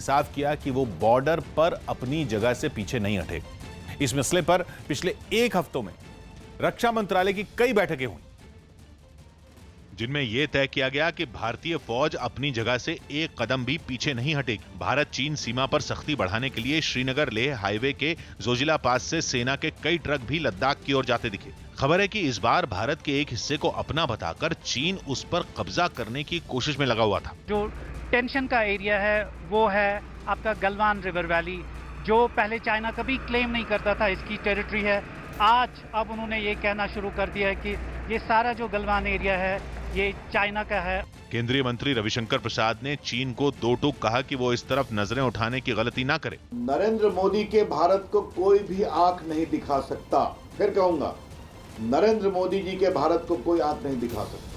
साफ किया कि वो बॉर्डर पर अपनी जगह से पीछे नहीं हटे। इस मसले पर पिछले एक हफ्तों में रक्षा मंत्रालय की कई बैठकें हुई, जिनमें यह तय किया गया कि भारतीय फौज अपनी जगह से एक कदम भी पीछे नहीं हटेगी। भारत चीन सीमा पर सख्ती बढ़ाने के लिए श्रीनगर लेह हाईवे के जोजिला पास से सेना के कई ट्रक भी लद्दाख की ओर जाते दिखे। खबर है कि इस बार भारत के एक हिस्से को अपना बताकर चीन उस पर कब्जा करने की कोशिश में लगा हुआ था। जो टेंशन का एरिया है वो है आपका गलवान रिवर वैली, जो पहले चाइना कभी क्लेम नहीं करता था इसकी टेरिटरी है। आज अब उन्होंने ये कहना शुरू कर दिया है कि ये सारा जो गलवान एरिया है ये चाइना का है। केंद्रीय मंत्री रविशंकर प्रसाद ने चीन को दो टूक कहा कि वो इस तरफ नजरें उठाने की गलती ना करे। नरेंद्र मोदी के भारत को कोई भी आंख नहीं दिखा सकता। फिर कहूंगा, नरेंद्र मोदी जी के भारत को कोई आंख नहीं दिखा सकता।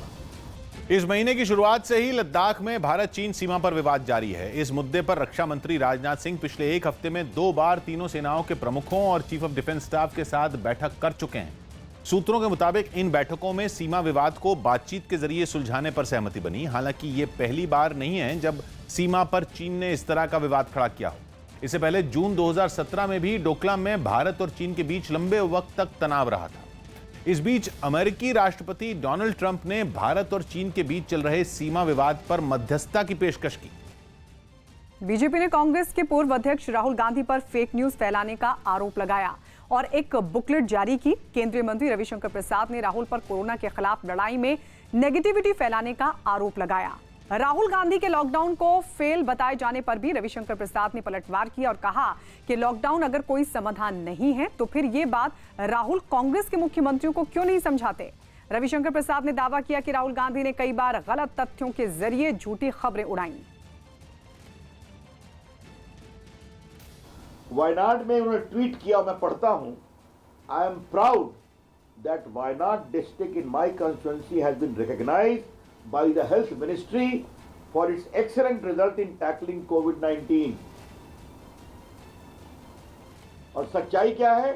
इस महीने की शुरुआत से ही लद्दाख में भारत चीन सीमा पर विवाद जारी है। इस मुद्दे पर रक्षा मंत्री राजनाथ सिंह पिछले एक हफ्ते में 2 बार तीनों सेनाओं के प्रमुखों और चीफ ऑफ डिफेंस स्टाफ के साथ बैठक कर चुके हैं। सूत्रों के मुताबिक इन बैठकों में सीमा विवाद को बातचीत के जरिए सुलझाने पर सहमति बनी। हालांकि ये पहली बार नहीं है जब सीमा पर चीन ने इस तरह का विवाद खड़ा किया हो। इससे पहले जून 2017 में भी डोकलाम में भारत और चीन के बीच लंबे वक्त तक तनाव रहा था। इस बीच अमेरिकी राष्ट्रपति डोनाल्ड ट्रंप ने भारत और चीन के बीच चल रहे सीमा विवाद पर मध्यस्थता की पेशकश की। बीजेपी ने कांग्रेस के पूर्व अध्यक्ष राहुल गांधी पर फेक न्यूज फैलाने का आरोप लगाया और एक बुकलेट जारी की। केंद्रीय मंत्री रविशंकर प्रसाद ने राहुल पर कोरोना के खिलाफ लड़ाई में नेगेटिविटी फैलाने का आरोप लगाया। राहुल गांधी के लॉकडाउन को फेल बताए जाने पर भी रविशंकर प्रसाद ने पलटवार किया और कहा कि लॉकडाउन अगर कोई समाधान नहीं है तो फिर ये बात राहुल कांग्रेस के मुख्यमंत्रियों को क्यों नहीं समझाते। रविशंकर प्रसाद ने दावा किया कि राहुल गांधी ने कई बार गलत तथ्यों के जरिए झूठी खबरें उड़ाई। वायनाड में उन्होंने ट्वीट किया, मैं पढ़ता हूं, I am proud that Wayanad district in my constituency has been recognised by the health ministry for its excellent result in tackling COVID-19। और सच्चाई क्या है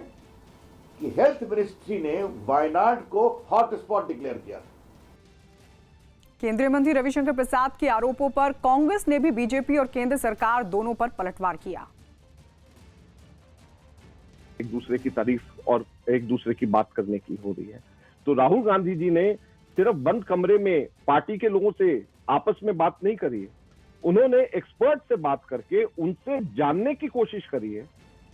कि हेल्थ मिनिस्ट्री ने वायनाड को हॉटस्पॉट डिक्लेयर किया। केंद्रीय मंत्री रविशंकर प्रसाद के आरोपों पर कांग्रेस ने भी बीजेपी और केंद्र सरकार दोनों पर पलटवार किया। एक दूसरे की तारीफ और एक दूसरे की बात करने की हो रही है, तो राहुल गांधी जी ने सिर्फ बंद कमरे में पार्टी के लोगों से आपस में बात नहीं करी है, उन्होंने एक्सपर्ट से बात करके उनसे जानने की कोशिश करी है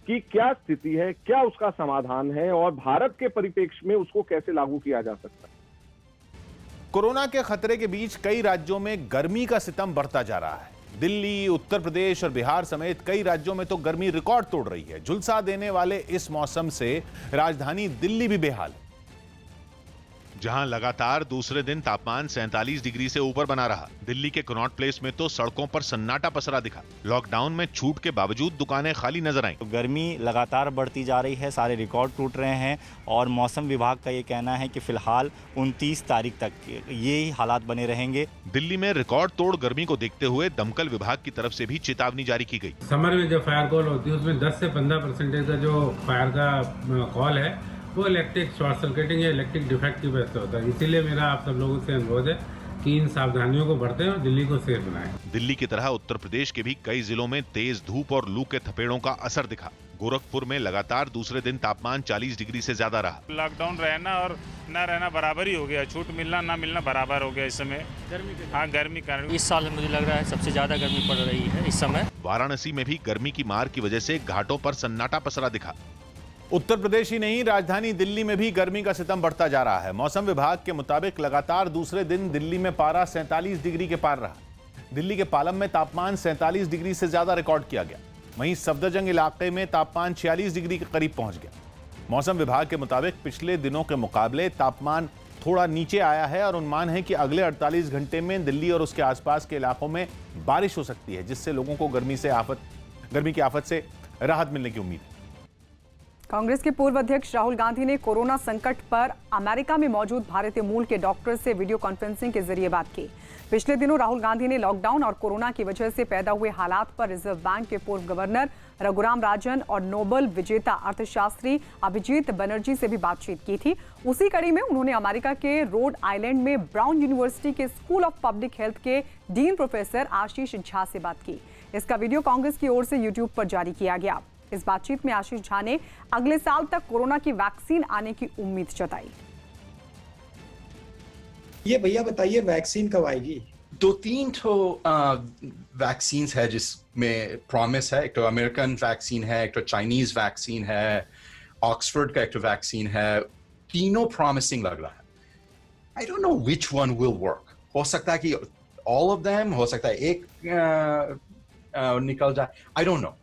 कि क्या स्थिति है, क्या उसका समाधान है और भारत के परिप्रेक्ष्य में उसको कैसे लागू किया जा सकता है। कोरोना के खतरे के बीच कई राज्यों में गर्मी का सितम बढ़ता जा रहा है। दिल्ली, उत्तर प्रदेश और बिहार समेत कई राज्यों में तो गर्मी रिकॉर्ड तोड़ रही है। झुलसा देने वाले इस मौसम से राजधानी दिल्ली भी बेहाल है, जहां लगातार दूसरे दिन तापमान 47 डिग्री से ऊपर बना रहा। दिल्ली के कनॉट प्लेस में तो सड़कों पर सन्नाटा पसरा दिखा। लॉकडाउन में छूट के बावजूद दुकानें खाली नजर आईं। गर्मी लगातार बढ़ती जा रही है, सारे रिकॉर्ड टूट रहे हैं और मौसम विभाग का ये कहना है कि फिलहाल 29 तारीख तक ये ही हालात बने रहेंगे। दिल्ली में रिकॉर्ड तोड़ गर्मी को देखते हुए दमकल विभाग की तरफ से भी चेतावनी जारी की गई। समर में जो फायर कॉल होती है उसमें 10 से 15% का जो फायर का कॉल है वो इलेक्ट्रिक शॉर्ट सर्किटिंग या इलेक्ट्रिक डिफेक्ट की वजह से होता है। इसीलिए मेरा आप सब लोगों से अनुरोध है कि इन सावधानियों को बरतें और दिल्ली को सेफ बनाएं। दिल्ली की तरह उत्तर प्रदेश के भी कई जिलों में तेज धूप और लू के थपेड़ों का असर दिखा। गोरखपुर में लगातार दूसरे दिन तापमान 40 डिग्री से ज्यादा रहा। लॉकडाउन रहना और न रहना बराबर ही हो गया, छूट मिलना ना मिलना बराबर हो गया इस समय गर्मी के। हाँ, गर्मी कारण इस साल मुझे लग रहा है सबसे ज्यादा गर्मी पड़ रही है इस समय। वाराणसी में भी गर्मी की मार की वजह से घाटों पर सन्नाटा पसरा दिखा। उत्तर प्रदेश ही नहीं, राजधानी दिल्ली में भी गर्मी का सितम बढ़ता जा रहा है। मौसम विभाग के मुताबिक लगातार दूसरे दिन दिल्ली में पारा 47 डिग्री के पार रहा। दिल्ली के पालम में तापमान 47 डिग्री से ज्यादा रिकॉर्ड किया गया। वहीं सफदरजंग इलाके में तापमान 46 डिग्री के करीब पहुंच गया। मौसम विभाग के मुताबिक पिछले दिनों के मुकाबले तापमान थोड़ा नीचे आया है और अनुमान है कि अगले 48 घंटे में दिल्ली और उसके आसपास के इलाकों में बारिश हो सकती है, जिससे लोगों को गर्मी की आफत से राहत मिलने की उम्मीद है। कांग्रेस के पूर्व अध्यक्ष राहुल गांधी ने कोरोना संकट पर अमेरिका में मौजूद भारतीय मूल के डॉक्टर से वीडियो कॉन्फ्रेंसिंग के जरिए बात की। पिछले दिनों राहुल गांधी ने लॉकडाउन और कोरोना की वजह से पैदा हुए हालात पर रिजर्व बैंक के पूर्व गवर्नर रघुराम राजन और नोबेल विजेता अर्थशास्त्री अभिजीत बनर्जी से भी बातचीत की थी। उसी कड़ी में उन्होंने अमेरिका के रोड आइलैंड में ब्राउन यूनिवर्सिटी के स्कूल ऑफ पब्लिक हेल्थ के डीन प्रोफेसर आशीष झा से बात की। इसका वीडियो कांग्रेस की ओर से यूट्यूब पर जारी किया गया। इस बातचीत में आशीष झा ने अगले साल तक कोरोना की वैक्सीन आने की उम्मीद जताई। ये भैया बताइए वैक्सीन कब आएगी? 2-3 वैक्सीन है जिसमें प्रॉमिस है। एक तो अमेरिकन वैक्सीन है, एक तो चाइनीज वैक्सीन है, ऑक्सफोर्ड का एक तो वैक्सीन है। तीनों प्रॉमिसिंग लग रहा है। I don't know which one will work. हो सकता है कि ऑल ऑफ देम, हो सकता है एक निकल जाए, आई डोंट नो।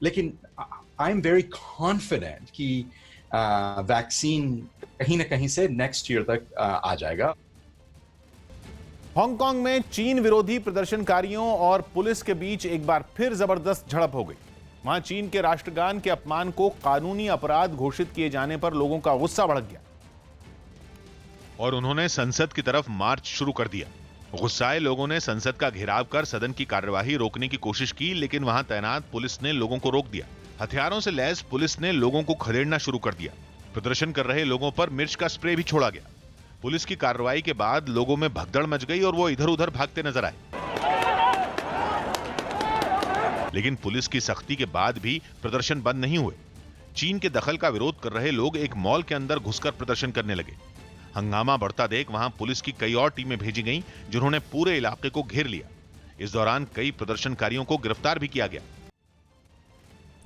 लेकिन आई एम वेरी कॉन्फिडेंट कि वैक्सीन कहीं ना कहीं से नेक्स्ट ईयर तक आ जाएगा। हांगकांग में चीन विरोधी प्रदर्शनकारियों और पुलिस के बीच एक बार फिर जबरदस्त झड़प हो गई। वहां चीन के राष्ट्रगान के अपमान को कानूनी अपराध घोषित किए जाने पर लोगों का गुस्सा भड़क गया और उन्होंने संसद की तरफ मार्च शुरू कर दिया। गुस्साए लोगों ने संसद का घेराव कर सदन की कार्यवाही रोकने की कोशिश की, लेकिन वहां तैनात पुलिस ने लोगों को रोक दिया। हथियारों से लैस पुलिस ने लोगों को खदेड़ना शुरू कर दिया। प्रदर्शन कर रहे लोगों पर मिर्च का स्प्रे भी छोड़ा गया। पुलिस की कार्रवाई के बाद लोगों में भगदड़ मच गई और वो इधर उधर भागते नजर आए। लेकिन पुलिस की सख्ती के बाद भी प्रदर्शन बंद नहीं हुए। चीन के दखल का विरोध कर रहे लोग एक मॉल के अंदर घुसकर प्रदर्शन करने लगे। हंगामा बढ़ता देख वहां पुलिस की कई और टीमें भेजी गईं, जिन्होंने पूरे इलाके को घेर लिया। इस दौरान कई प्रदर्शनकारियों को गिरफ्तार भी किया गया।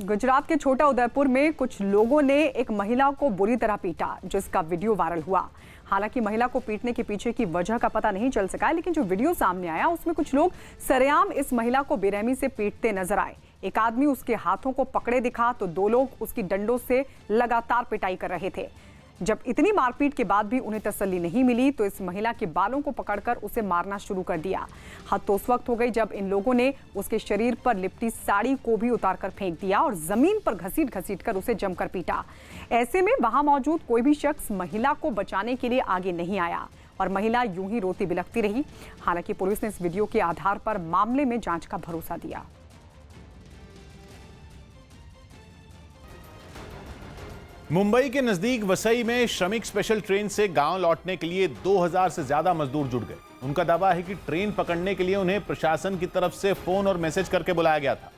गुजरात के छोटा उदयपुर में कुछ लोगों ने एक महिला को बुरी तरह पीटा, जिसका वीडियो वायरल हुआ। हालांकि महिला को पीटने के पीछे की वजह का पता नहीं चल सका, लेकिन जो वीडियो सामने आया उसमें कुछ लोग सरेआम इस महिला को बेरहमी से पीटते नजर आए। एक आदमी उसके हाथों को पकड़े दिखा तो दो लोग उसकी डंडों से लगातार पिटाई कर रहे थे। जब इतनी मारपीट के बाद भी उन्हें तसल्ली नहीं मिली तो इस महिला के बालों को पकड़कर उसे मारना शुरू कर दिया। हद तो उस वक्त हो गई जब इन लोगों ने उसके शरीर पर लिपटी साड़ी को भी उतारकर फेंक दिया और जमीन पर घसीट कर उसे जमकर पीटा। ऐसे में वहां मौजूद कोई भी शख्स महिला को बचाने के लिए आगे नहीं आया और महिला यूं ही रोती बिलखती रही। हालांकि पुलिस ने इस वीडियो के आधार पर मामले में जांच का भरोसा दिया। मुंबई के नजदीक वसई में श्रमिक स्पेशल ट्रेन से गांव लौटने के लिए 2000 से ज्यादा मजदूर जुट गए। उनका दावा है कि ट्रेन पकड़ने के लिए उन्हें प्रशासन की तरफ से फोन और मैसेज करके बुलाया गया था,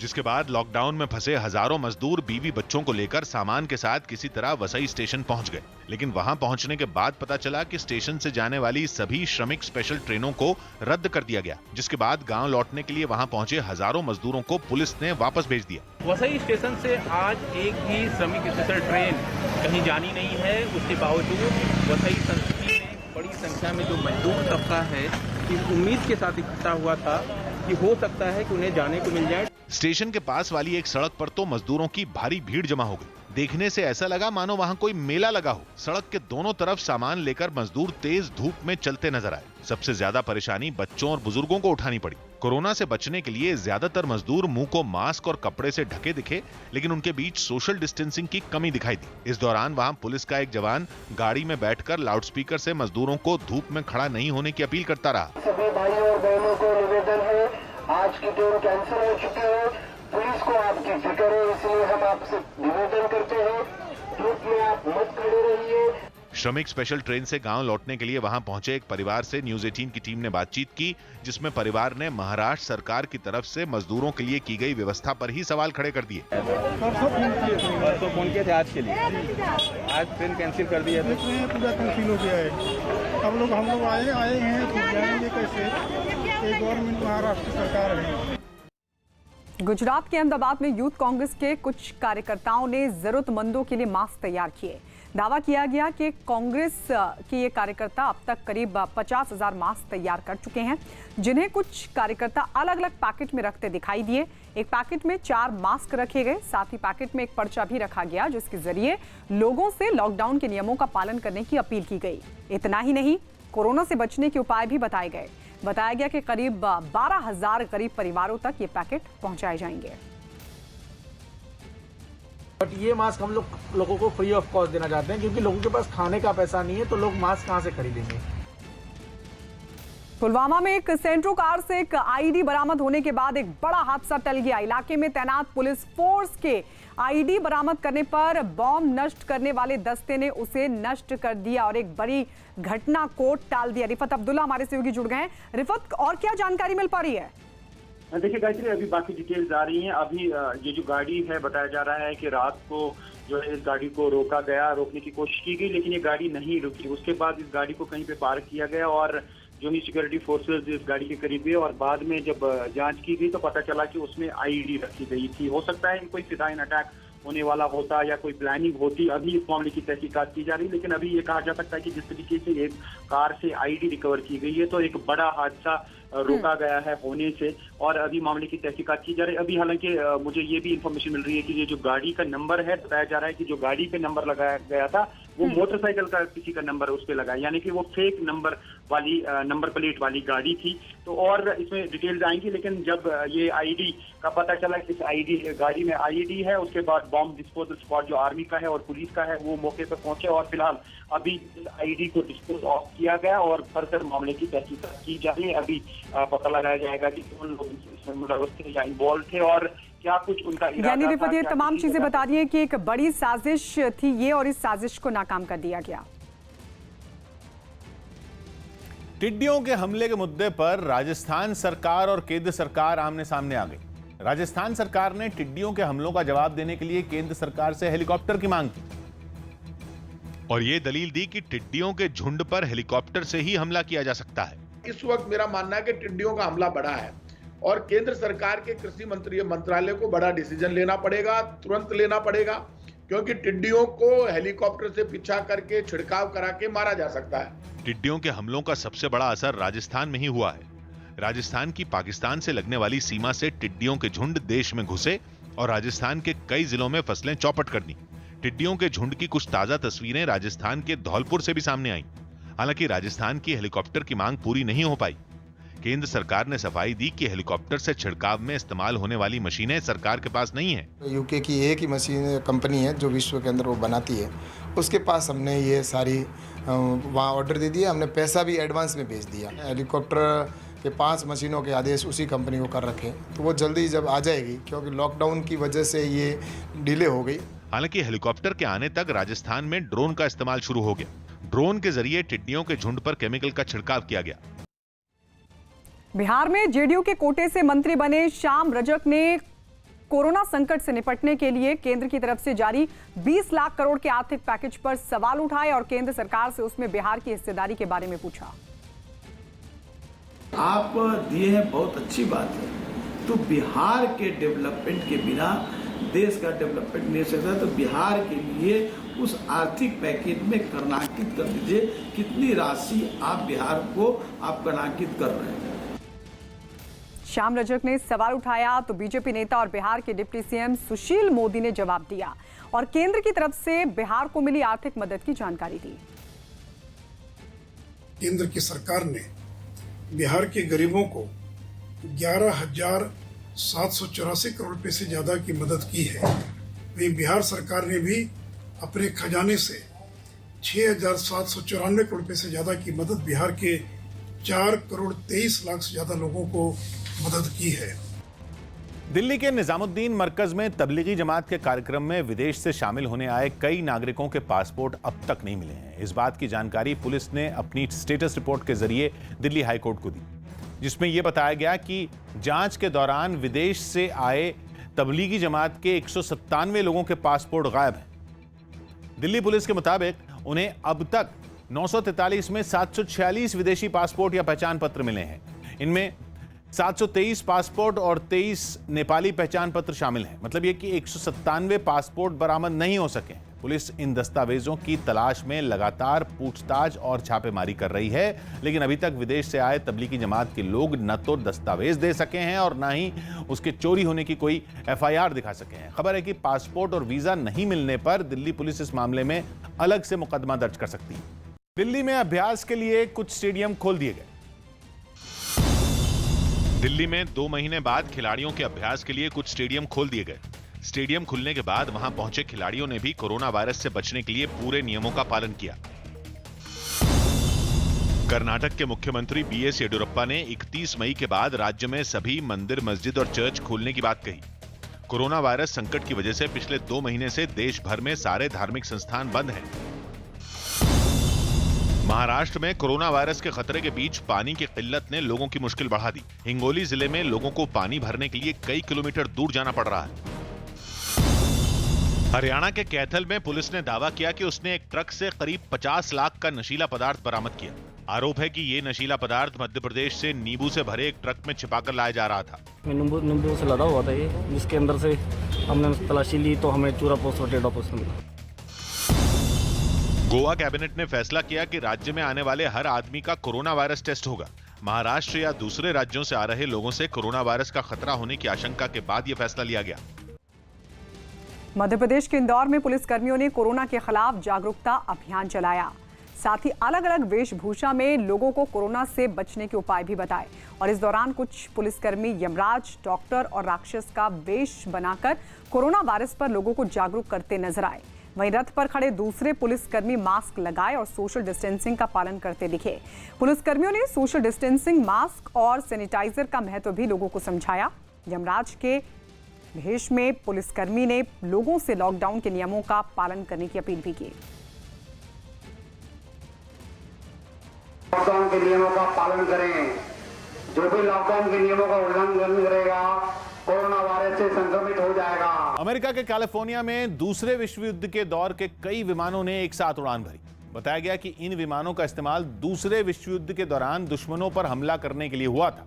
जिसके बाद लॉकडाउन में फंसे हजारों मजदूर बीवी बच्चों को लेकर सामान के साथ किसी तरह वसई स्टेशन पहुंच गए। लेकिन वहां पहुंचने के बाद पता चला कि स्टेशन से जाने वाली सभी श्रमिक स्पेशल ट्रेनों को रद्द कर दिया गया, जिसके बाद गांव लौटने के लिए वहां पहुंचे हजारों मजदूरों को पुलिस ने वापस भेज दिया। वसई स्टेशन से आज एक भी श्रमिक स्पेशल ट्रेन कहीं जानी नहीं है। उसके बावजूद वसई संस्कृति में बड़ी संख्या में जो मजदूर तबका है, इस उम्मीद के साथ इकट्ठा हुआ था कि हो सकता है कि उन्हें जाने को मिल जाए। स्टेशन के पास वाली एक सड़क पर तो मजदूरों की भारी भीड़ जमा हो गई। देखने से ऐसा लगा मानो वहां कोई मेला लगा हो। सड़क के दोनों तरफ सामान लेकर मजदूर तेज धूप में चलते नजर आए। सबसे ज्यादा परेशानी बच्चों और बुजुर्गों को उठानी पड़ी। कोरोना से बचने के लिए ज्यादातर मजदूर मुंह को मास्क और कपड़े से ढके दिखे, लेकिन उनके बीच सोशल डिस्टेंसिंग की कमी दिखाई दी। इस दौरान वहां पुलिस का एक जवान गाड़ी में बैठकर लाउडस्पीकर से मजदूरों को धूप में खड़ा नहीं होने की अपील करता रहा। सभी भाई और बहनों को निवेदन है, आज की ट्रेन कैंसिल हो चुकी है। पुलिस को आपकी फिक्र है, इसलिए हम आपसे निवेदन करते हैं, धूप में आप मत खड़े रहिए। श्रमिक स्पेशल ट्रेन से गांव लौटने के लिए वहां पहुंचे एक परिवार से न्यूज 18 की टीम ने बातचीत की, जिसमें परिवार ने महाराष्ट्र सरकार की तरफ से मजदूरों के लिए की गई व्यवस्था पर ही सवाल खड़े कर दिए। परसों फोन किए थे आज के लिए, आज ट्रेन कैंसिल कर दी है। पूरा कैंसिल हो गया है। हम लोग आए हैं, जाएंगे कैसे? ये गवर्नमेंट महाराष्ट्र सरकार है। गुजरात के अहमदाबाद में यूथ कांग्रेस के कुछ कार्यकर्ताओं ने जरूरतमंदों के लिए मास्क तैयार किए। दावा किया गया कि कांग्रेस के ये कार्यकर्ता अब तक करीब 50,000 मास्क तैयार कर चुके हैं, जिन्हें कुछ कार्यकर्ता अलग अलग पैकेट में रखते दिखाई दिए। एक पैकेट में 4 मास्क रखे गए, साथ ही पैकेट में एक पर्चा भी रखा गया, जिसके जरिए लोगों से लॉकडाउन के नियमों का पालन करने की अपील की गई। इतना ही नहीं, कोरोना से बचने के उपाय भी बताए गए। बताया गया कि करीब 12,000 गरीब परिवारों तक ये पैकेट पहुंचाए जाएंगे। बट ये मास्क हम लोगों को फ्री ऑफ कॉस्ट देना चाहते हैं, क्योंकि लोगों के पास खाने का पैसा नहीं है, तो लोग मास्क कहां से खरीदेंगे। पुलवामा में एक सेंट्रो कार से एक आईडी बरामद होने के बाद एक बड़ा हादसा टल गया। इलाके में तैनात पुलिस फोर्स के आईडी बरामद करने पर बॉम्ब नष्ट करने वाले दस्ते ने उसे नष्ट कर दिया और एक बड़ी घटना को टाल दिया। रिफत अब्दुल्ला हमारे सहयोगी जुड़ गए हैं। रिफत, और क्या जानकारी मिल पा रही है? देखिए गायत्री, अभी बाकी डिटेल्स आ रही हैं। अभी ये जो गाड़ी है, बताया जा रहा है कि रात को जो है इस गाड़ी को रोकने की कोशिश की गई, लेकिन ये गाड़ी नहीं रुकी। उसके बाद इस गाड़ी को कहीं पे पार्क किया गया और जो ही सिक्योरिटी फोर्सेस इस गाड़ी के करीब गए और बाद में जब जांच की गई तो पता चला कि उसमें आईईडी रखी गई थी। हो सकता है कि कोई फिदाइन अटैक होने वाला होता या कोई प्लानिंग होती। अभी इस मामले की तहकीकात की जा रही है, लेकिन अभी ये कहा जा सकता है कि जिस तरीके से एक कार से आईडी रिकवर की गई है तो एक बड़ा हादसा रोका गया है होने से, और अभी मामले की तहकीकात की जा रही है। अभी हालांकि मुझे ये भी इंफॉर्मेशन मिल रही है कि ये जो गाड़ी का नंबर है, बताया जा रहा है कि जो गाड़ी पे नंबर लगाया गया था वो मोटरसाइकिल का किसी का नंबर उस पे लगा, यानी कि वो फेक नंबर प्लेट वाली गाड़ी थी। तो और इसमें डिटेल्स आएंगी, लेकिन जब ये आईडी का पता चला कि इस गाड़ी में आईडी है, उसके बाद बॉम्ब डिस्पोजल स्क्वाड जो आर्मी का है और पुलिस का है वो मौके पर पहुंचे और फिलहाल अभी आईडी को डिस्पोज ऑफ किया गया और फर्दर मामले की तहकीकात की जा रही है। अभी पता लगाया जाएगा कि कौन लोग इसमें मुलव्वस थे या इन्वॉल्व थे और क्या कुछ उनका इरादा था। यानी रिफत, ये तमाम चीजें बता रही हैं कि एक बड़ी साजिश थी ये और इस साजिश को नाकाम कर दिया गया। टिड्डियों के हमले के मुद्दे पर राजस्थान सरकार और केंद्र सरकार आमने सामने आ गई। राजस्थान सरकार ने टिड्डियों के हमलों का जवाब देने के लिए केंद्र सरकार से हेलीकॉप्टर की मांग की और ये दलील दी कि टिड्डियों के झुंड पर हेलीकॉप्टर से ही हमला किया जा सकता है। इस वक्त मेरा मानना है कि टिड्डियों का हमला बढ़ा है और केंद्र सरकार के कृषि मंत्रालय को बड़ा डिसीजन लेना पड़ेगा, तुरंत लेना पड़ेगा, क्योंकि टिड्डियों को हेलीकॉप्टर से पीछा करके छिड़काव करा के मारा जा सकता है। टिड्डियों के हमलों का सबसे बड़ा असर राजस्थान में ही हुआ है। राजस्थान की पाकिस्तान से लगने वाली सीमा से टिड्डियों के झुंड देश में घुसे और राजस्थान के कई जिलों में फसलें चौपट कर दी। टिड्डियों के झुंड की कुछ ताजा तस्वीरें राजस्थान के धौलपुर से भी सामने आईं। हालांकि राजस्थान की हेलीकॉप्टर की मांग पूरी नहीं हो पाई। केंद्र सरकार ने सफाई दी कि हेलीकॉप्टर से छिड़काव में इस्तेमाल होने वाली मशीनें सरकार के पास नहीं है। यूके की एक ही मशीन कंपनी है जो विश्व के अंदर वो बनाती है, उसके पास हमने ये सारी वहाँ ऑर्डर दे दिया, हमने पैसा भी एडवांस में भेज दिया। हेलीकॉप्टर के 5 मशीनों के आदेश उसी कंपनी को कर रखे, तो वो जल्दी जब आ जाएगी, क्योंकि लॉकडाउन की वजह से ये डिले हो गई। हालांकि हेलीकॉप्टर के आने तक राजस्थान में ड्रोन का इस्तेमाल शुरू हो गया। ड्रोन के जरिए टिड्डियों के झुंड पर केमिकल का छिड़काव किया गया। बिहार में जेडीयू के कोटे से मंत्री बने श्याम रजक ने कोरोना संकट से निपटने के लिए केंद्र की तरफ से जारी 20 लाख करोड़ के आर्थिक पैकेज पर सवाल उठाए और केंद्र सरकार से उसमें बिहार की हिस्सेदारी के बारे में पूछा। आप दिए हैं, बहुत अच्छी बात है, तो बिहार के डेवलपमेंट के बिना देश का डेवलपमेंट नहीं हो सकता, तो बिहार के लिए उस आर्थिक पैकेज में कर्णांकित कर दीजिए कितनी राशि आप बिहार को आप कर्णांकित कर रहे हैं। श्याम रजक ने सवाल उठाया तो बीजेपी नेता और बिहार के डिप्टी सीएम सुशील मोदी ने जवाब दिया और केंद्र की तरफ से बिहार को मिली आर्थिक मदद की जानकारी दी। केंद्र की सरकार ने बिहार के गरीबों को 11,784 करोड़ रुपए से ज्यादा की मदद की है। वहीं बिहार सरकार ने भी अपने खजाने से 6,794 करोड़ रुपए से ज्यादा की मदद बिहार के 4 करोड़ 23 लाख से ज्यादा लोगों को मदद की है। दिल्ली के निजामुद्दीन मरकज में तबलीगी जमात के कार्यक्रम में विदेश से शामिल होने आए कई नागरिकों के पासपोर्ट अब तक नहीं मिले हैं। इस बात की जानकारी पुलिस ने अपनी स्टेटस रिपोर्ट के जरिए दिल्ली हाईकोर्ट को दी, जिसमें यह बताया गया कि जांच के दौरान विदेश से आए तबलीगी जमात के 197 लोगों के पासपोर्ट गायब हैं। दिल्ली पुलिस के मुताबिक उन्हें अब तक 943 में 746 विदेशी पासपोर्ट या पहचान पत्र मिले हैं। इनमें 723 पासपोर्ट और 23 नेपाली पहचान पत्र शामिल हैं। मतलब ये कि 197 पासपोर्ट बरामद नहीं हो सके। पुलिस इन दस्तावेजों की तलाश में लगातार पूछताछ और छापेमारी कर रही है, लेकिन अभी तक विदेश से आए तबलीगी जमात के लोग न तो दस्तावेज दे सके हैं और न ही उसके चोरी होने की कोई एफआईआर दिखा सके हैं। खबर है कि पासपोर्ट और वीजा नहीं मिलने पर दिल्ली पुलिस इस मामले में अलग से मुकदमा दर्ज कर सकती है। दिल्ली में अभ्यास के लिए कुछ स्टेडियम खोल दिए गए। दिल्ली में 2 महीने बाद खिलाड़ियों के अभ्यास के लिए कुछ स्टेडियम खोल दिए गए। स्टेडियम खुलने के बाद वहां पहुंचे खिलाड़ियों ने भी कोरोना वायरस से बचने के लिए पूरे नियमों का पालन किया। कर्नाटक के मुख्यमंत्री बीएस येडियुरप्पा ने 31 मई के बाद राज्य में सभी मंदिर, मस्जिद और चर्च खोलने की बात कही। कोरोना वायरस संकट की वजह से पिछले 2 महीने से देश भर में सारे धार्मिक संस्थान बंद हैं। महाराष्ट्र में कोरोना वायरस के खतरे के बीच पानी की किल्लत ने लोगों की मुश्किल बढ़ा दी। हिंगोली जिले में लोगों को पानी भरने के लिए कई किलोमीटर दूर जाना पड़ रहा है। हरियाणा के कैथल में पुलिस ने दावा किया कि उसने एक ट्रक से करीब 50 लाख का नशीला पदार्थ बरामद किया। आरोप है कि ये नशीला पदार्थ मध्य प्रदेश से नींबू से भरे एक ट्रक में छिपाकर लाया जा रहा था। नींबू से लदा हुआ था ये, जिसके अंदर से हमने तलाशी ली तो हमें चूरा पोस्ट और टेढ़ा पोस्ट मिला। गोवा कैबिनेट ने फैसला किया कि राज्य में आने वाले हर आदमी का कोरोना वायरस टेस्ट होगा। महाराष्ट्र या दूसरे राज्यों से आ रहे लोगों से कोरोना वायरस का खतरा होने की आशंका के बाद यह फैसला लिया गया। मध्य प्रदेश के इंदौर में पुलिस कर्मियों ने कोरोना के खिलाफ जागरूकता अभियान चलाया। साथ ही अलग अलग वेशभूषा में लोगों को कोरोना से बचने के उपाय भी बताए। और इस दौरान कुछ पुलिसकर्मी यमराज, डॉक्टर और राक्षस का वेश बनाकर कोरोना वायरस पर लोगों को जागरूक करते नजर आए। वहीं रथ पर खड़े दूसरे पुलिसकर्मी मास्क लगाए और सोशल डिस्टेंसिंग का पालन करते दिखे। पुलिसकर्मियों ने सोशल डिस्टेंसिंग, मास्क और सैनिटाइजर का महत्व भी लोगों को समझाया। यमराज के भेष में पुलिसकर्मी ने लोगों से लॉकडाउन के नियमों का पालन करने की अपील भी की। लॉकडाउन के नियमों का पालन करें। जो भी लॉकडाउन के नियमों का उल्लंघन करेगा कोरोना वायरस से संक्रमित हो जाएगा। अमेरिका के कैलिफोर्निया में दूसरे विश्व युद्ध के दौर के कई विमानों ने एक साथ उड़ान भरी। बताया गया कि इन विमानों का इस्तेमाल दूसरे विश्व युद्ध के दौरान दुश्मनों पर हमला करने के लिए हुआ था।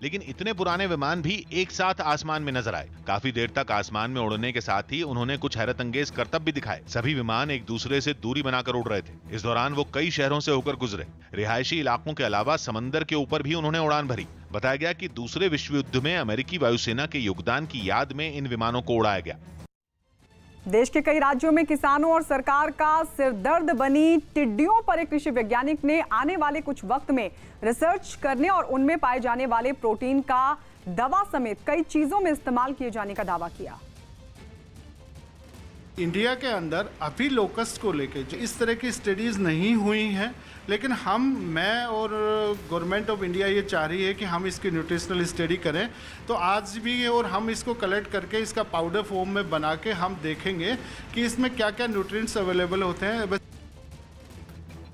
लेकिन इतने पुराने विमान भी एक साथ आसमान में नजर आए। काफी देर तक आसमान में उड़ने के साथ ही उन्होंने कुछ हैरत अंगेज करतब भी दिखाए। सभी विमान एक दूसरे से दूरी बनाकर उड़ रहे थे। इस दौरान वो कई शहरों से होकर गुजरे। रिहायशी इलाकों के अलावा समंदर के ऊपर भी उन्होंने उड़ान भरी। बताया गया कि दूसरे विश्व युद्ध में अमेरिकी वायुसेना के योगदान की याद में इन विमानों को उड़ाया गया। देश के कई राज्यों में किसानों और सरकार का सिरदर्द बनी टिड्डियों पर एक कृषि वैज्ञानिक ने आने वाले कुछ वक्त में रिसर्च करने और उनमें पाए जाने वाले प्रोटीन का दवा समेत कई चीजों में इस्तेमाल किए जाने का दावा किया। इंडिया के अंदर अभी लोकस्ट को लेके इस तरह की स्टडीज़ नहीं हुई हैं, लेकिन मैं और गवर्नमेंट ऑफ इंडिया ये चाह रही है कि हम इसकी न्यूट्रिशनल स्टडी करें। तो आज भी और हम इसको कलेक्ट करके इसका पाउडर फॉर्म में बना के हम देखेंगे कि इसमें क्या क्या न्यूट्रिएंट्स अवेलेबल होते हैं।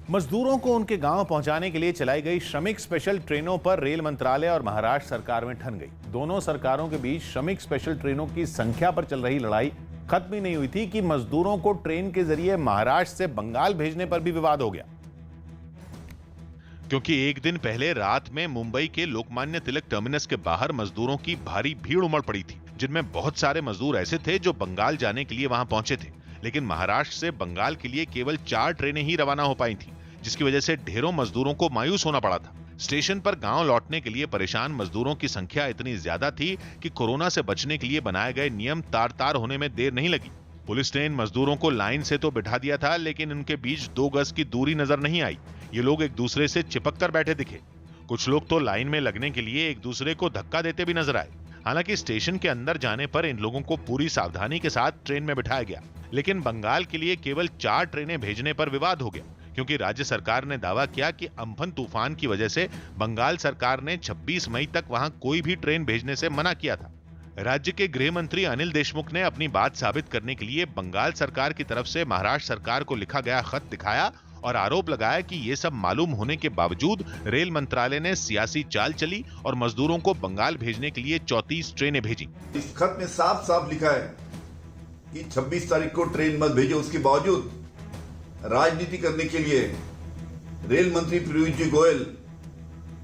मजदूरों को उनके गांव पहुंचाने के लिए चलाई गई श्रमिक स्पेशल ट्रेनों पर रेल मंत्रालय और महाराष्ट्र सरकार में ठन गई। दोनों सरकारों के बीच श्रमिक स्पेशल ट्रेनों की संख्या पर चल रही लड़ाई खत्म ही नहीं हुई थी कि मजदूरों को ट्रेन के जरिए महाराष्ट्र से बंगाल भेजने पर भी विवाद हो गया। क्योंकि एक दिन पहले रात में मुंबई के लोकमान्य तिलक टर्मिनस के बाहर मजदूरों की भारी भीड़ उमड़ पड़ी थी, जिनमें बहुत सारे मजदूर ऐसे थे जो बंगाल जाने के लिए वहां पहुंचे थे। लेकिन महाराष्ट्र से बंगाल के लिए केवल 4 ट्रेनें ही रवाना हो पाई थी, जिसकी वजह से ढेरों मजदूरों को मायूस होना पड़ा था। स्टेशन पर गांव लौटने के लिए परेशान मजदूरों की संख्या इतनी ज्यादा थी कि कोरोना से बचने के लिए बनाए गए नियम तार-तार होने में देर नहीं लगी। पुलिस ने इन मजदूरों को लाइन से तो बिठा दिया था, लेकिन उनके बीच 2 गज की दूरी नजर नहीं आई। ये लोग एक दूसरे से चिपक कर बैठे दिखे। कुछ लोग तो लाइन में लगने के लिए एक दूसरे को धक्का देते भी नजर आए। हालांकि स्टेशन के अंदर जाने पर इन लोगों को पूरी सावधानी के साथ ट्रेन में बिठाया गया। लेकिन बंगाल के लिए केवल 4 ट्रेनें भेजने पर विवाद हो गया, क्योंकि राज्य सरकार ने दावा किया कि अम्फन तूफान की वजह से बंगाल सरकार ने 26 मई तक वहां कोई भी ट्रेन भेजने से मना किया था। राज्य के गृह मंत्री अनिल देशमुख ने अपनी बात साबित करने के लिए बंगाल सरकार की तरफ से महाराष्ट्र सरकार को लिखा गया खत दिखाया और आरोप लगाया कि ये सब मालूम होने के बावजूद रेल मंत्रालय ने सियासी चाल चली और मजदूरों को बंगाल भेजने के लिए 34 ट्रेनें भेजी। इस खत में साफ साफ लिखा है कि 26 तारीख को ट्रेन मत भेजो। उसके बावजूद राजनीति करने के लिए रेल मंत्री पीयूष जी गोयल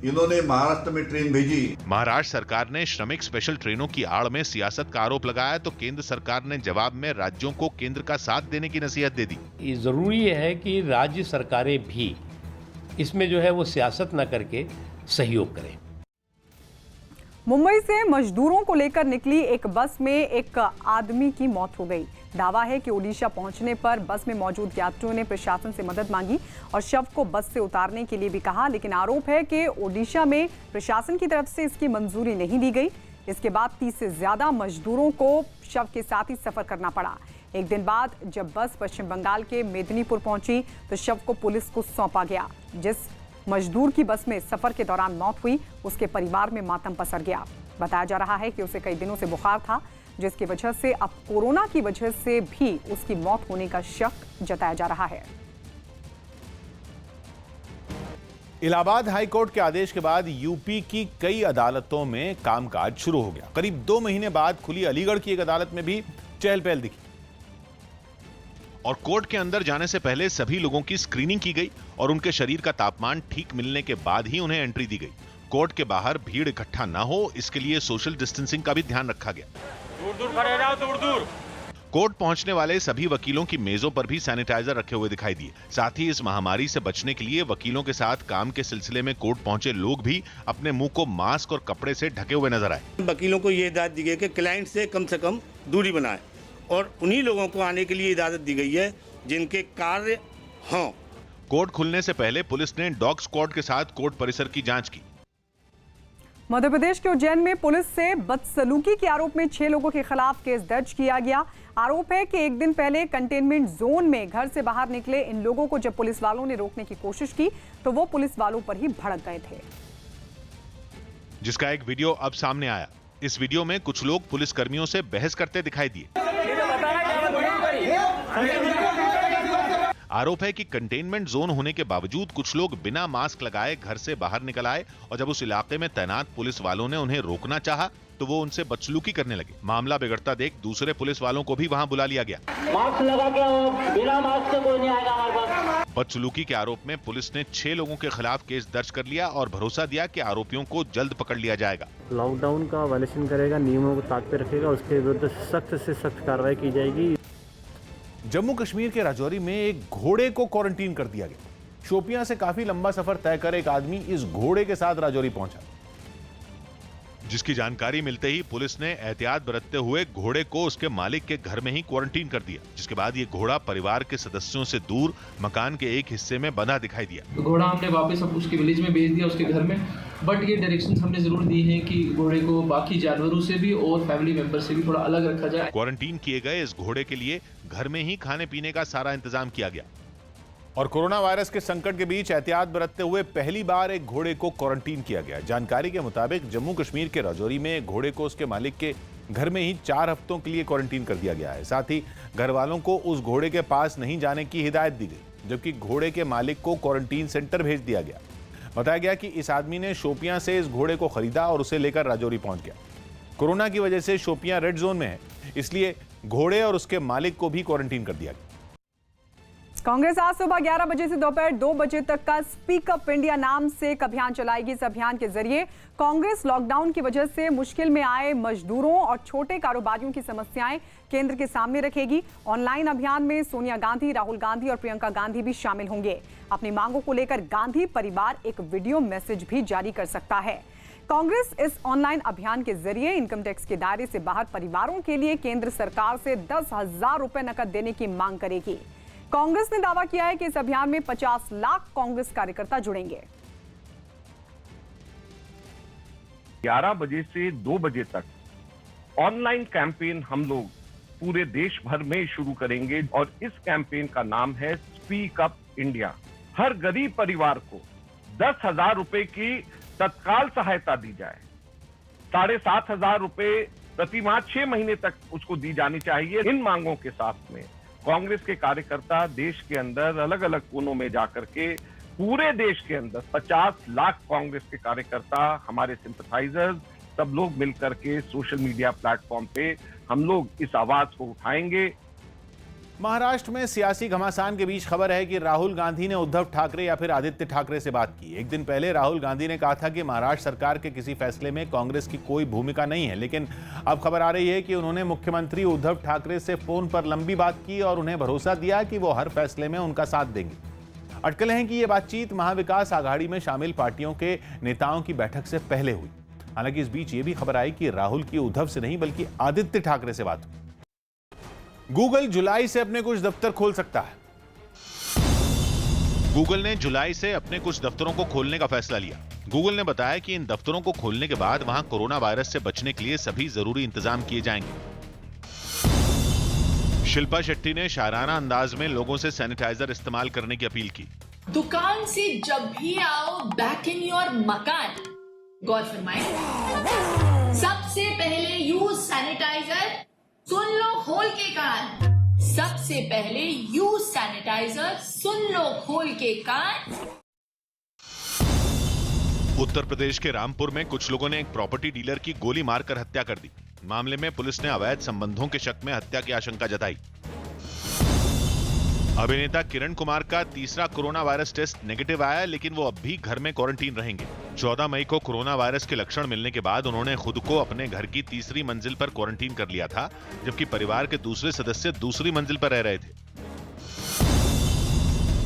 इन्होंने महाराष्ट्र में ट्रेन भेजी। महाराष्ट्र सरकार ने श्रमिक स्पेशल ट्रेनों की आड़ में सियासत का आरोप लगाया तो केंद्र सरकार ने जवाब में राज्यों को केंद्र का साथ देने की नसीहत दे दी। ये जरूरी है कि राज्य सरकारें भी इसमें जो है वो सियासत न करके सहयोग करें। मुंबई से मजदूरों को लेकर निकली एक बस में एक आदमी की मौत हो गई। दावा है कि ओडिशा पहुंचने पर बस में मौजूद यात्रियों ने प्रशासन से मदद मांगी और शव को बस से उतारने के लिए भी कहा, लेकिन आरोप है कि ओडिशा में प्रशासन की तरफ से इसकी मंजूरी नहीं दी गई। इसके बाद 30 से ज्यादा मजदूरों को शव के साथ ही सफर करना पड़ा। एक दिन बाद जब बस पश्चिम बंगाल के मेदिनीपुर पहुंची तो शव को पुलिस को सौंपा गया। जिस मजदूर की बस में सफर के दौरान मौत हुई उसके परिवार में मातम पसर गया। बताया जा रहा है कि उसे कई दिनों से बुखार था, जिसकी वजह से अब कोरोना की वजह से भी उसकी मौत होने का शक जताया जा रहा है। इलाहाबाद हाई कोर्ट के आदेश के बाद यूपी की कई अदालतों में कामकाज शुरू हो गया। करीब 2 महीने बाद खुली अलीगढ़ की एक अदालत में भी चहल पहल दिखी और कोर्ट के अंदर जाने से पहले सभी लोगों की स्क्रीनिंग की गई और उनके शरीर का तापमान ठीक मिलने के बाद ही उन्हें एंट्री दी गई। कोर्ट के बाहर भीड़ इकट्ठा ना हो, इसके लिए सोशल डिस्टेंसिंग का भी ध्यान रखा गया। दूर दूर खड़े रहो, दूर दूर। कोर्ट पहुंचने वाले सभी वकीलों की मेजों पर भी सैनिटाइजर रखे हुए दिखाई दिए। साथ ही इस महामारी से बचने के लिए वकीलों के साथ काम के सिलसिले में कोर्ट पहुंचे लोग भी अपने मुंह को मास्क और कपड़े से ढके हुए नजर आए। वकीलों को ये हिदायत दी गई कि क्लाइंट से कम दूरी बनाए और उन्हीं लोगों को आने के लिए इजाजत दी गई है जिनके कार्य हों। कोर्ट खुलने से पहले पुलिस ने डॉग स्क्वाड के साथ कोर्ट परिसर की जांच की। मध्य प्रदेश के उज्जैन में पुलिस से बदसलूकी के आरोप में 6 लोगों के खिलाफ केस दर्ज किया गया। आरोप है कि एक दिन पहले कंटेनमेंट जोन में घर से बाहर निकले इन लोगों को जब पुलिस वालों ने रोकने की कोशिश की तो वो पुलिस वालों पर ही भड़क गए थे, जिसका एक वीडियो अब सामने आया। इस वीडियो में कुछ लोग पुलिस कर्मियों से बहस करते दिखाई दिए। आरोप है कि कंटेनमेंट जोन होने के बावजूद कुछ लोग बिना मास्क लगाए घर से बाहर निकल आए और जब उस इलाके में तैनात पुलिस वालों ने उन्हें रोकना चाहा तो वो उनसे बदसलूकी करने लगे। मामला बिगड़ता देख दूसरे पुलिस वालों को भी वहां बुला लिया गया। मास्क लगा के आओ, बिना मास्क के कोई नहीं आएगा हमारे पास। बदसलूकी के आरोप में पुलिस ने 6 लोगों के खिलाफ केस दर्ज कर लिया और भरोसा दिया कि आरोपियों को जल्द पकड़ लिया जाएगा। लॉकडाउन का वायलेशन करेगा, नियमों को ताक पे रखेगा, उसके विरुद्ध सख्त से सख्त कार्रवाई की जाएगी। जम्मू कश्मीर के राजौरी में एक घोड़े को क्वारंटीन कर दिया गया। शोपियां से काफी लंबा सफर तय कर एक आदमी इस घोड़े के साथ राजौरी पहुंचा, जिसकी जानकारी मिलते ही पुलिस ने एहतियात बरतते हुए घोड़े को उसके मालिक के घर में ही क्वारंटीन कर दिया, जिसके बाद ये घोड़ा परिवार के सदस्यों से दूर मकान के एक हिस्से में बंधा दिखाई दिया। घोड़ा हमने वापस अब उसके विलेज में भेज दिया, उसके घर में, बट ये डायरेक्शन हमने जरूर दी है कि घोड़े को बाकी जानवरों से भी और फैमिली मेंबर से भी थोड़ा अलग रखा जाए। क्वारंटीन किए गए इस घोड़े के लिए घर में ही खाने पीने का सारा इंतजाम किया गया और कोरोना वायरस के संकट के बीच एहतियात बरतते हुए पहली बार एक घोड़े को क्वारंटीन किया गया। जानकारी के मुताबिक जम्मू कश्मीर के राजौरी में घोड़े को उसके मालिक के घर में ही 4 हफ्तों के लिए क्वारंटीन कर दिया गया है। साथ ही घर वालों को उस घोड़े के पास नहीं जाने की हिदायत दी गई, जबकि घोड़े के मालिक को क्वारंटीन सेंटर भेज दिया गया। बताया गया कि इस आदमी ने शोपियां से इस घोड़े को खरीदा और उसे लेकर राजौरी पहुंच गया। कोरोना की वजह से शोपियां रेड जोन में है, इसलिए घोड़े और उसके मालिक को भी क्वारंटीन कर दिया गया। कांग्रेस आज सुबह 11 बजे से दोपहर 2 बजे तक का स्पीक अप इंडिया नाम से एक अभियान चलाएगी। इस अभियान के जरिए कांग्रेस लॉकडाउन की वजह से मुश्किल में आए मजदूरों और छोटे कारोबारियों की समस्याएं केंद्र के सामने रखेगी। ऑनलाइन अभियान में सोनिया गांधी, राहुल गांधी और प्रियंका गांधी भी शामिल होंगे। अपनी मांगों को लेकर गांधी परिवार एक वीडियो मैसेज भी जारी कर सकता है। कांग्रेस इस ऑनलाइन अभियान के जरिए इनकम टैक्स के दायरे से बाहर परिवारों के लिए केंद्र सरकार से 10,000 रुपए नकद देने की मांग करेगी। कांग्रेस ने दावा किया है कि इस अभियान में 50 लाख कांग्रेस कार्यकर्ता जुड़ेंगे। 11 बजे से 2 बजे तक ऑनलाइन कैंपेन हम लोग पूरे देश भर में शुरू करेंगे और इस कैंपेन का नाम है स्पीक अप इंडिया। हर गरीब परिवार को 10,000 रुपए की तत्काल सहायता दी जाए। 7,500 रुपए प्रति माह 6 महीने तक उसको दी जानी चाहिए। इन मांगों के साथ में कांग्रेस के कार्यकर्ता देश के अंदर अलग अलग कोनों में जाकर के पूरे देश के अंदर 50 लाख कांग्रेस के कार्यकर्ता, हमारे सिंपथाइजर्स, सब लोग मिलकर के सोशल मीडिया प्लेटफॉर्म पे हम लोग इस आवाज को उठाएंगे। महाराष्ट्र में सियासी घमासान के बीच खबर है कि राहुल गांधी ने उद्धव ठाकरे या फिर आदित्य ठाकरे से बात की। एक दिन पहले राहुल गांधी ने कहा था कि महाराष्ट्र सरकार के किसी फैसले में कांग्रेस की कोई भूमिका नहीं है, लेकिन अब खबर आ रही है कि उन्होंने मुख्यमंत्री उद्धव ठाकरे से फोन पर लंबी बात की और उन्हें भरोसा दिया कि वो हर फैसले में उनका साथ देंगे। अटकलें हैं कि ये बातचीत महाविकास आघाड़ी में शामिल पार्टियों के नेताओं की बैठक से पहले हुई। हालांकि इस बीच ये भी खबर आई कि राहुल की उद्धव से नहीं बल्कि आदित्य ठाकरे से बात हुई। गूगल जुलाई से अपने कुछ दफ्तर खोल सकता है। गूगल ने जुलाई से अपने कुछ दफ्तरों को खोलने का फैसला लिया। गूगल ने बताया कि इन दफ्तरों को खोलने के बाद वहां कोरोना वायरस से बचने के लिए सभी जरूरी इंतजाम किए जाएंगे। शिल्पा शेट्टी ने शायराना अंदाज में लोगों से सैनिटाइजर इस्तेमाल करने की अपील की। दुकान से जब भी आओ बैक इन योर मकान, गौर फरमाएं, सबसे पहले यूज सैनिटाइजर। सुन लो खोल के कान, सबसे पहले यूज सैनिटाइजर। सुन लो खोल के कान। उत्तर प्रदेश के रामपुर में कुछ लोगों ने एक प्रॉपर्टी डीलर की गोली मारकर हत्या कर दी। मामले में पुलिस ने अवैध संबंधों के शक में हत्या की आशंका जताई। अभिनेता किरण कुमार का तीसरा कोरोना वायरस टेस्ट नेगेटिव आया, लेकिन वो अब भी घर में क्वारंटीन रहेंगे। 14 मई को कोरोना वायरस के लक्षण मिलने के बाद उन्होंने खुद को अपने घर की तीसरी मंजिल पर क्वारंटीन कर लिया था, जबकि परिवार के दूसरे सदस्य दूसरी मंजिल पर रह रहे थे।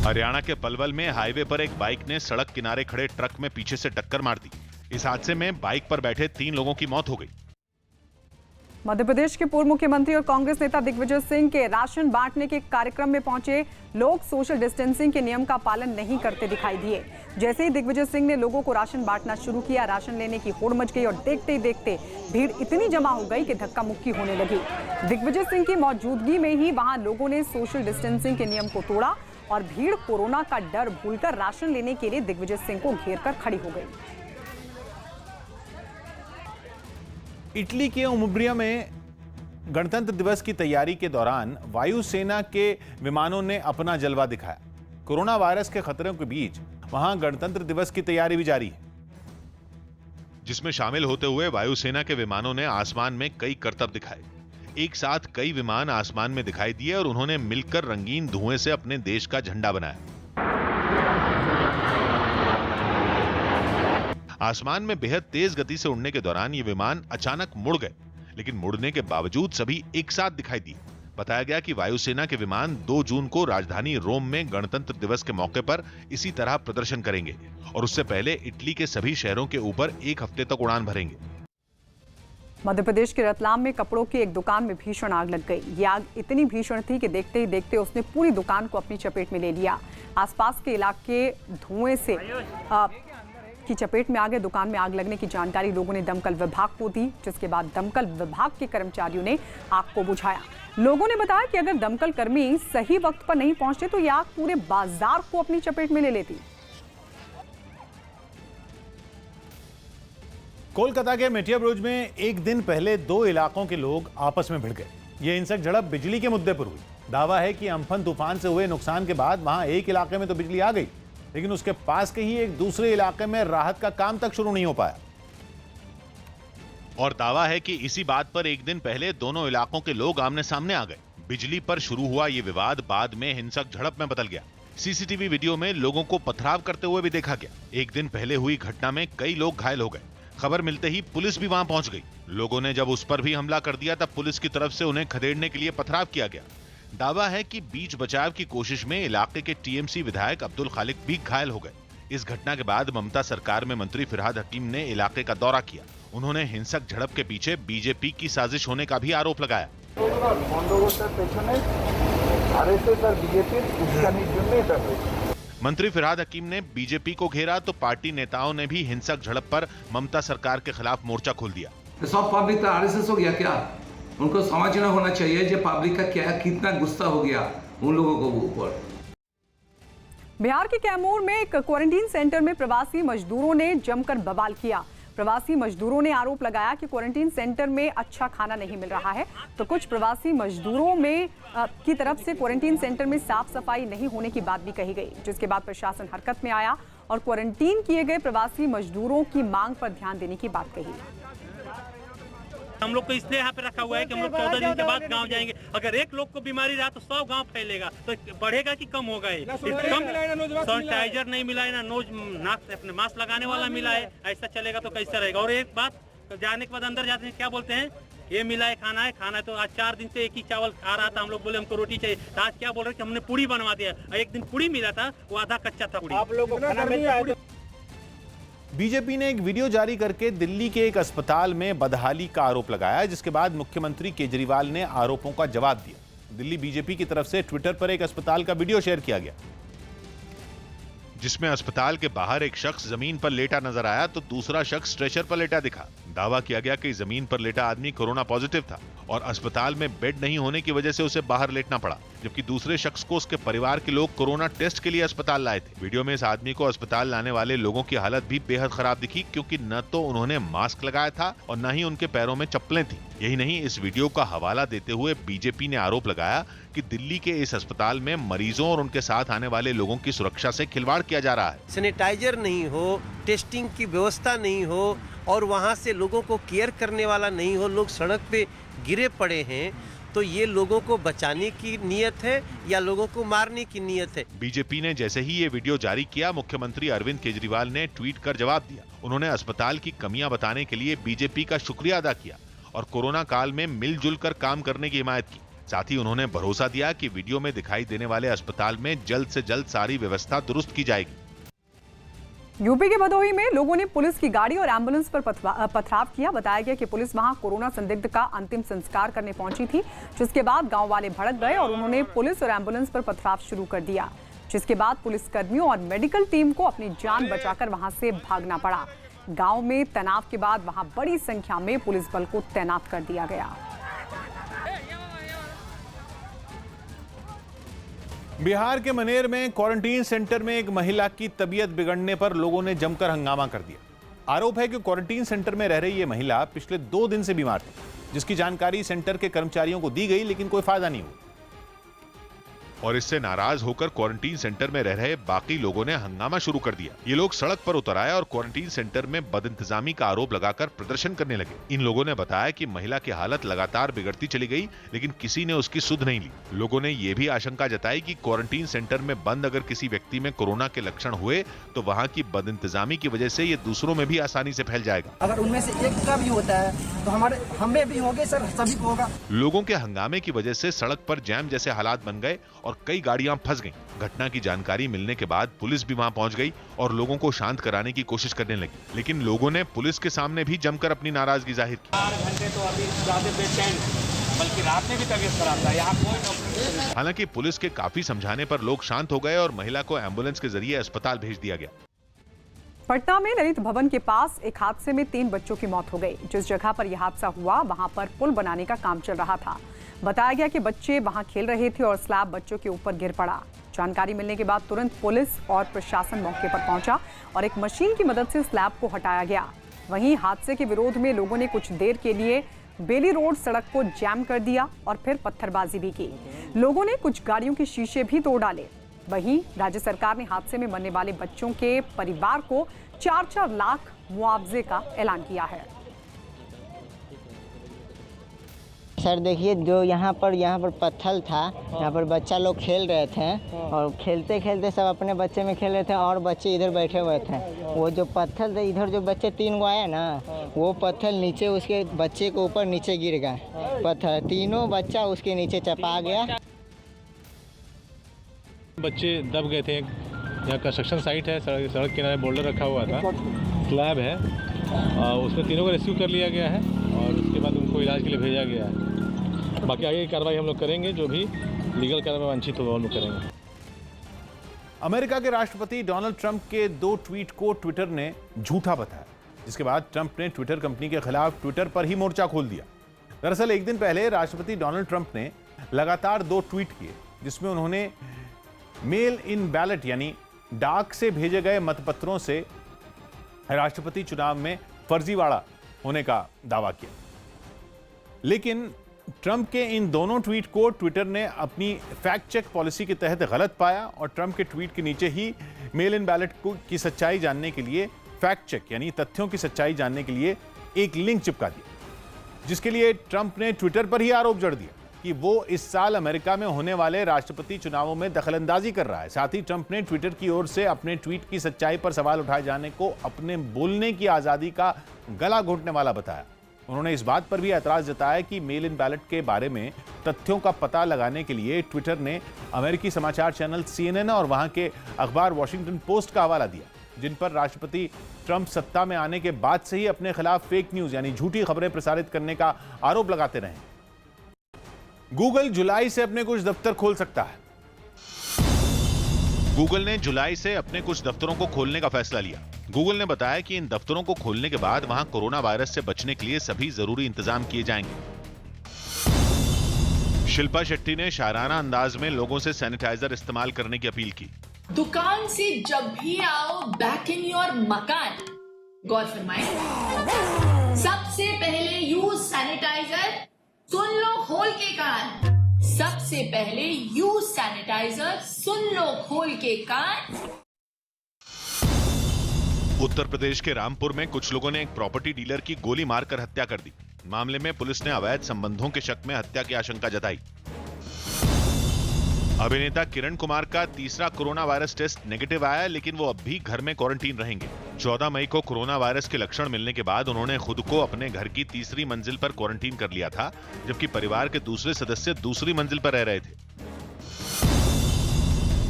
हरियाणा के पलवल में हाईवे पर एक बाइक ने सड़क किनारे खड़े ट्रक में पीछे से टक्कर मार दी। इस हादसे में बाइक पर बैठे 3 लोगों की मौत हो गई। मध्य प्रदेश के पूर्व मुख्यमंत्री और कांग्रेस नेता दिग्विजय सिंह के राशन बांटने के कार्यक्रम में पहुंचे लोग सोशल डिस्टेंसिंग के नियम का पालन नहीं करते दिखाई दिए। जैसे ही दिग्विजय सिंह ने लोगों को राशन बांटना शुरू किया, राशन लेने की होड़ मच गई और देखते ही देखते भीड़ इतनी जमा हो गई कि धक्का मुक्की होने लगी। दिग्विजय सिंह की मौजूदगी में ही वहां लोगों ने सोशल डिस्टेंसिंग के नियम को तोड़ा और भीड़ कोरोना का डर भूलकर राशन लेने के लिए दिग्विजय सिंह को घेर कर खड़ी हो गई। इटली के उम्ब्रिया में गणतंत्र दिवस की तैयारी के दौरान वायुसेना के विमानों ने अपना जलवा दिखाया। कोरोना वायरस के खतरों के बीच वहां गणतंत्र दिवस की तैयारी भी जारी है, जिसमें शामिल होते हुए वायुसेना के विमानों ने आसमान में कई करतब दिखाए। एक साथ कई विमान आसमान में दिखाई दिए और उन्होंने मिलकर रंगीन धुएं से अपने देश का झंडा बनाया। आसमान में बेहद तेज गति से उड़ने के दौरान ये विमान अचानक मुड़ गए, लेकिन मुड़ने के बावजूद सभी एक साथ दिखाई दिए। बताया गया कि वायुसेना के विमान 2 जून को राजधानी रोम में गणतंत्र दिवस के मौके पर इसी तरह प्रदर्शन करेंगे और उससे पहले इटली के सभी शहरों के ऊपर 1 हफ्ते तक उड़ान भरेंगे। मध्य प्रदेश के रतलाम में कपड़ों की एक दुकान में भीषण आग लग गई। ये आग इतनी भीषण थी कि देखते ही देखते उसने पूरी दुकान को अपनी चपेट में ले लिया। आसपास के इलाके धुएं से की चपेट में आ गए। दुकान में आग लगने की जानकारी लोगों ने दमकल विभाग को दी, जिसके बाद दमकल विभाग के कर्मचारियों ने आग को बुझाया। लोगों ने बताया कि अगर दमकल कर्मी सही वक्त पर नहीं पहुंचते तो यह आग पूरे बाजार को अपनी चपेट में ले लेती। कोलकाता के मेटिया ब्रुज में एक दिन पहले 2 इलाकों के लोग आपस में भिड़ गए। यह हिंसक झड़प बिजली के मुद्दे पर हुई। दावा है कि अम्फन तूफान से हुए नुकसान के बाद वहां एक इलाके में तो बिजली आ गई, लेकिन उसके पास के ही एक दूसरे इलाके में राहत का काम तक शुरू नहीं हो पाया। और दावा है कि इसी बात पर एक दिन पहले दोनों इलाकों के लोग आमने सामने आ गए। बिजली पर शुरू हुआ ये विवाद बाद में हिंसक झड़प में बदल गया। सीसीटीवी वीडियो में लोगों को पथराव करते हुए भी देखा गया। एक दिन पहले हुई घटना में कई लोग घायल हो गए। खबर मिलते ही पुलिस भी वहां पहुंच गई। लोगों ने जब उस पर भी हमला कर दिया तब पुलिस की तरफ से उन्हें खदेड़ने के लिए पथराव किया गया। दावा है कि बीच बचाव की कोशिश में इलाके के टीएमसी विधायक अब्दुल खालिक भी घायल हो गए। इस घटना के बाद ममता सरकार में मंत्री फिरहाद हकीम ने इलाके का दौरा किया। उन्होंने हिंसक झड़प के पीछे बीजेपी की साजिश होने का भी आरोप लगाया। मंत्री फिरहाद हकीम ने बीजेपी को घेरा तो पार्टी नेताओं ने भी हिंसक झड़प पर ममता सरकार के खिलाफ मोर्चा खोल दिया। सब पब्लिक आरएसएस हो गया क्या? उनको समझना होना चाहिए जो पब्लिक का क्या कितना गुस्सा हो गया उन लोगों को ऊपर। बिहार के कैमूर में एक क्वारंटीन सेंटर में प्रवासी मजदूरों ने जमकर बवाल किया। प्रवासी मजदूरों ने आरोप लगाया कि क्वारंटीन सेंटर में अच्छा खाना नहीं मिल रहा है, तो कुछ प्रवासी मजदूरों में की तरफ से क्वारंटीन सेंटर में साफ सफाई नहीं होने की बात भी कही गई, जिसके बाद प्रशासन हरकत में आया और क्वारंटीन किए गए प्रवासी मजदूरों की मांग पर ध्यान देने की बात कही। हम लोग को इसलिए यहाँ पे रखा हुआ है कि हम लोग 14 दिन के बाद गांव जाएंगे। अगर एक लोग को बीमारी रहा तो 100 गांव फैलेगा, तो बढ़ेगा कि कम होगा? सैनिटाइजर नहीं मिला है, ना नोज नाक अपने मास्क लगाने वाला मिला है। ऐसा चलेगा तो कैसा रहेगा? और एक बात, जाने के बाद अंदर जाते हैं क्या बोलते हैं, ये मिला है खाना है तो आज 4 दिन से एक ही चावल खा रहा था। हम लोग बोले हमको रोटी चाहिए, तो आज क्या बोल रहे कि हमने पूरी बनवा दिया। एक दिन पूरी मिला था, वो आधा कच्चा था पूरी। आप लोगों को खाना मिल रहा है। बीजेपी ने एक वीडियो जारी करके दिल्ली के एक अस्पताल में बदहाली का आरोप लगाया, जिसके बाद मुख्यमंत्री केजरीवाल ने आरोपों का जवाब दिया। दिल्ली बीजेपी की तरफ से ट्विटर पर एक अस्पताल का वीडियो शेयर किया गया, जिसमें अस्पताल के बाहर एक शख्स जमीन पर लेटा नजर आया तो दूसरा शख्स स्ट्रेचर पर लेटा दिखा। दावा किया गया कि जमीन पर लेटा आदमी कोरोना पॉजिटिव था और अस्पताल में बेड नहीं होने की वजह से उसे बाहर लेटना पड़ा, जबकि दूसरे शख्स को उसके परिवार के लोग कोरोना टेस्ट के लिए अस्पताल लाए थे। वीडियो में इस आदमी को अस्पताल लाने वाले लोगों की हालत भी बेहद खराब दिखी, क्योंकि न तो उन्होंने मास्क लगाया था और न ही उनके पैरों में चप्पलें थी। यही नहीं, इस वीडियो का हवाला देते हुए बीजेपी ने आरोप लगाया कि दिल्ली के इस अस्पताल में मरीजों और उनके साथ आने वाले लोगों की सुरक्षा से खिलवाड़ किया जा रहा है। सैनिटाइजर नहीं हो, टेस्टिंग की व्यवस्था नहीं हो और वहाँ से लोगों को केयर करने वाला नहीं हो, लोग सड़क पे गिरे पड़े हैं, तो ये लोगों को बचाने की नीयत है या लोगों को मारने की नीयत है? बीजेपी ने जैसे ही ये वीडियो जारी किया, मुख्यमंत्री अरविंद केजरीवाल ने ट्वीट कर जवाब दिया। उन्होंने अस्पताल की कमियां बताने के लिए बीजेपी का शुक्रिया अदा किया और कोरोना काल में मिलजुल कर काम करने की हिमायत की। साथ ही उन्होंने भरोसा दिया कि वीडियो में दिखाई देने वाले अस्पताल में जल्द से जल्द सारी व्यवस्था दुरुस्त की जाएगी। यूपी के भदोही में लोगों ने पुलिस की गाड़ी और एम्बुलेंस पर पथराव किया। बताया गया कि पुलिस वहां कोरोना संदिग्ध का अंतिम संस्कार करने पहुंची थी, जिसके बाद गांव वाले भड़क गए और उन्होंने पुलिस और एम्बुलेंस पर पथराव शुरू कर दिया, जिसके बाद पुलिस कर्मियों और मेडिकल टीम को अपनी जान बचाकर वहां से भागना पड़ा। गांव में तनाव के बाद वहां बड़ी संख्या में पुलिस बल को तैनात कर दिया गया। बिहार के मनेर में क्वारंटीन सेंटर में एक महिला की तबीयत बिगड़ने पर लोगों ने जमकर हंगामा कर दिया। आरोप है कि क्वारंटीन सेंटर में रह रही ये महिला पिछले 2 दिन से बीमार थी, जिसकी जानकारी सेंटर के कर्मचारियों को दी गई, लेकिन कोई फायदा नहीं हुआ। और इससे नाराज होकर क्वारंटीन सेंटर में रह रहे बाकी लोगों ने हंगामा शुरू कर दिया। ये लोग सड़क पर उतर आए और क्वारंटीन सेंटर में बदइंतजामी का आरोप लगाकर प्रदर्शन करने लगे। इन लोगों ने बताया कि महिला की हालत लगातार बिगड़ती चली गई, लेकिन किसी ने उसकी सुध नहीं ली। लोगों ने ये भी आशंका जताई कि क्वारंटीन सेंटर में बंद अगर किसी व्यक्ति में कोरोना के लक्षण हुए तो वहाँ की बदइंतजामी की वजह से ये दूसरों में भी आसानी से फैल जाएगा। अगर उनमें से एक का भी होता है तो हमें भी होंगे सर, सभी को होगा। लोगों के हंगामे की वजह से सड़क पर जैम जैसे हालात बन गए और कई गाड़ियां फंस गईं। घटना की जानकारी मिलने के बाद पुलिस भी वहां पहुंच गई और लोगों को शांत कराने की कोशिश करने लगी, लेकिन लोगों ने पुलिस के सामने भी जमकर अपनी नाराजगी जाहिर की। 4 घंटे तो अभी ज्यादा बेचैन, बल्कि रात में भी तबीयत खराब था। यहाँ कोई हालांकि पुलिस के काफी समझाने पर लोग शांत हो गए और महिला को एम्बुलेंस के जरिए अस्पताल भेज दिया गया। पटना में ललित भवन के पास एक हादसे में 3 बच्चों की मौत हो गई। जिस जगह पर यह हादसा हुआ वहां पर पुल बनाने का काम चल रहा था। बताया गया कि बच्चे वहां खेल रहे थे और स्लैब बच्चों के ऊपर गिर पड़ा। जानकारी मिलने के बाद तुरंत पुलिस और प्रशासन मौके पर पहुंचा और एक मशीन की मदद से स्लैब को हटाया गया। वहीं हादसे के विरोध में लोगों ने कुछ देर के लिए बेली रोड सड़क को जाम कर दिया और फिर पत्थरबाजी भी की। लोगों ने कुछ गाड़ियों के शीशे भी तोड़ डाले। वहीं राज्य सरकार ने हादसे में मरने वाले बच्चों के परिवार को 4-4 लाख मुआवजे का ऐलान किया है। सर देखिए, जो यहाँ पर पत्थर था, यहाँ पर बच्चा लोग खेल रहे थे और खेलते खेलते सब अपने बच्चे में खेल रहे थे और बच्चे इधर बैठे हुए थे। वो जो पत्थर थे, इधर जो बच्चे 3 गो आए ना, वो पत्थर नीचे उसके बच्चे के ऊपर नीचे गिर गए। पत्थर तीनों बच्चा उसके नीचे चपा गया। बच्चे दब गए थे। यहाँ कंस्ट्रक्शन साइट है, सड़क किनारे बोल्डर रखा हुआ था, स्लैब है, उसमें तीनों को रेस्क्यू कर लिया गया है और उसके बाद उनको इलाज के लिए भेजा गया है। बाकी आगे की कार्रवाई हम लोग करेंगे, जो भी लीगल कार्रवाई वांछित होगा हम लोग करेंगे। अमेरिका के राष्ट्रपति डोनाल्ड ट्रंप के 2 ट्वीट को ट्विटर ने झूठा बताया, जिसके बाद ट्रंप ने ट्विटर कंपनी के खिलाफ ट्विटर पर ही मोर्चा खोल दिया। दरअसल एक दिन पहले राष्ट्रपति डोनाल्ड ट्रंप ने लगातार 2 ट्वीट किए, जिसमें उन्होंने मेल इन बैलेट यानी डाक से भेजे गए मतपत्रों से राष्ट्रपति चुनाव में फर्जीवाड़ा होने का दावा किया। लेकिन ट्रंप के इन दोनों ट्वीट को ट्विटर ने अपनी फैक्ट चेक पॉलिसी के तहत गलत पाया और ट्रंप के ट्वीट के नीचे ही मेल इन बैलेट की सच्चाई जानने के लिए फैक्ट चेक यानी तथ्यों की सच्चाई जानने के लिए एक लिंक चिपका दिया, जिसके लिए ट्रंप ने ट्विटर पर ही आरोप जड़ दिया कि वो इस साल अमेरिका में होने वाले राष्ट्रपति चुनावों में दखलंदाजी कर रहा है। साथ ही ट्रंप ने ट्विटर की ओर से अपने ट्वीट की सच्चाई पर सवाल उठाए जाने को अपने बोलने की आजादी का गला घोंटने वाला बताया। उन्होंने इस बात पर भी ऐतराज जताया कि मेल इन बैलेट के बारे में तथ्यों का पता लगाने के लिए ट्विटर ने अमेरिकी समाचार चैनल CNN और वहां के अखबार वॉशिंगटन पोस्ट का हवाला दिया, जिन पर राष्ट्रपति ट्रंप सत्ता में आने के बाद से ही अपने खिलाफ फेक न्यूज यानी झूठी खबरें प्रसारित करने का आरोप लगाते रहे। गूगल जुलाई से अपने कुछ दफ्तर खोल सकता है। गूगल ने जुलाई से अपने कुछ दफ्तरों को खोलने का फैसला लिया। गूगल ने बताया कि इन दफ्तरों को खोलने के बाद वहां कोरोना वायरस से बचने के लिए सभी जरूरी इंतजाम किए जाएंगे। शिल्पा शेट्टी ने शायराना अंदाज में लोगों से सैनिटाइजर इस्तेमाल करने की अपील की। दुकान से जब भी आओ बैक इन योर मकान, गौर फरमाएं, सबसे पहले यूज सैनिटाइजर। सुन लो खोल के कान, सबसे पहले यूज सैनिटाइजर। सुन लो खोल के कान। उत्तर प्रदेश के रामपुर में कुछ लोगों ने एक प्रॉपर्टी डीलर की गोली मारकर हत्या कर दी। मामले में पुलिस ने अवैध संबंधों के शक में हत्या की आशंका जताई। अभिनेता किरण कुमार का तीसरा कोरोना वायरस टेस्ट नेगेटिव आया, लेकिन वो अब भी घर में क्वारंटीन रहेंगे। 14 मई को कोरोना वायरस के लक्षण मिलने के बाद उन्होंने खुद को अपने घर की तीसरी मंजिल पर क्वारंटीन कर लिया था, जबकि परिवार के दूसरे सदस्य दूसरी मंजिल पर रह रहे थे।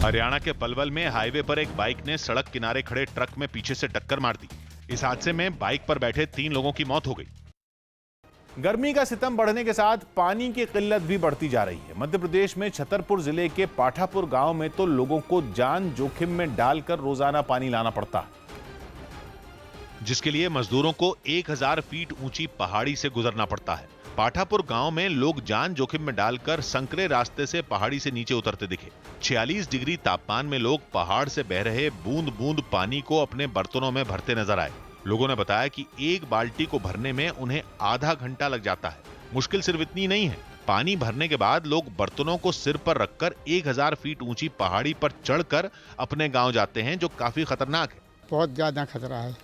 हरियाणा के पलवल में हाईवे पर एक बाइक ने सड़क किनारे खड़े ट्रक में पीछे से टक्कर मार दी। इस हादसे में बाइक पर बैठे 3 लोगों की मौत हो गई। गर्मी का सितम बढ़ने के साथ पानी की किल्लत भी बढ़ती जा रही है। मध्य प्रदेश में छतरपुर जिले के पाठापुर गांव में तो लोगों को जान जोखिम में डालकर रोजाना पानी लाना पड़ता है, जिसके लिए मजदूरों को 1000 फीट ऊंची पहाड़ी से गुजरना पड़ता है। पाठापुर गांव में लोग जान जोखिम में डालकर संकरे रास्ते से पहाड़ी से नीचे उतरते दिखे। 46 डिग्री तापमान में लोग पहाड़ से बह रहे बूंद बूंद पानी को अपने बर्तनों में भरते नजर आए। लोगों ने बताया कि एक बाल्टी को भरने में उन्हें आधा घंटा लग जाता है। मुश्किल सिर्फ इतनी नहीं है, पानी भरने के बाद लोग बर्तनों को सिर पर रखकर 1000 फीट ऊंची पहाड़ी पर चढ़कर अपने गांव जाते हैं, जो काफी खतरनाक है। बहुत ज्यादा खतरा है,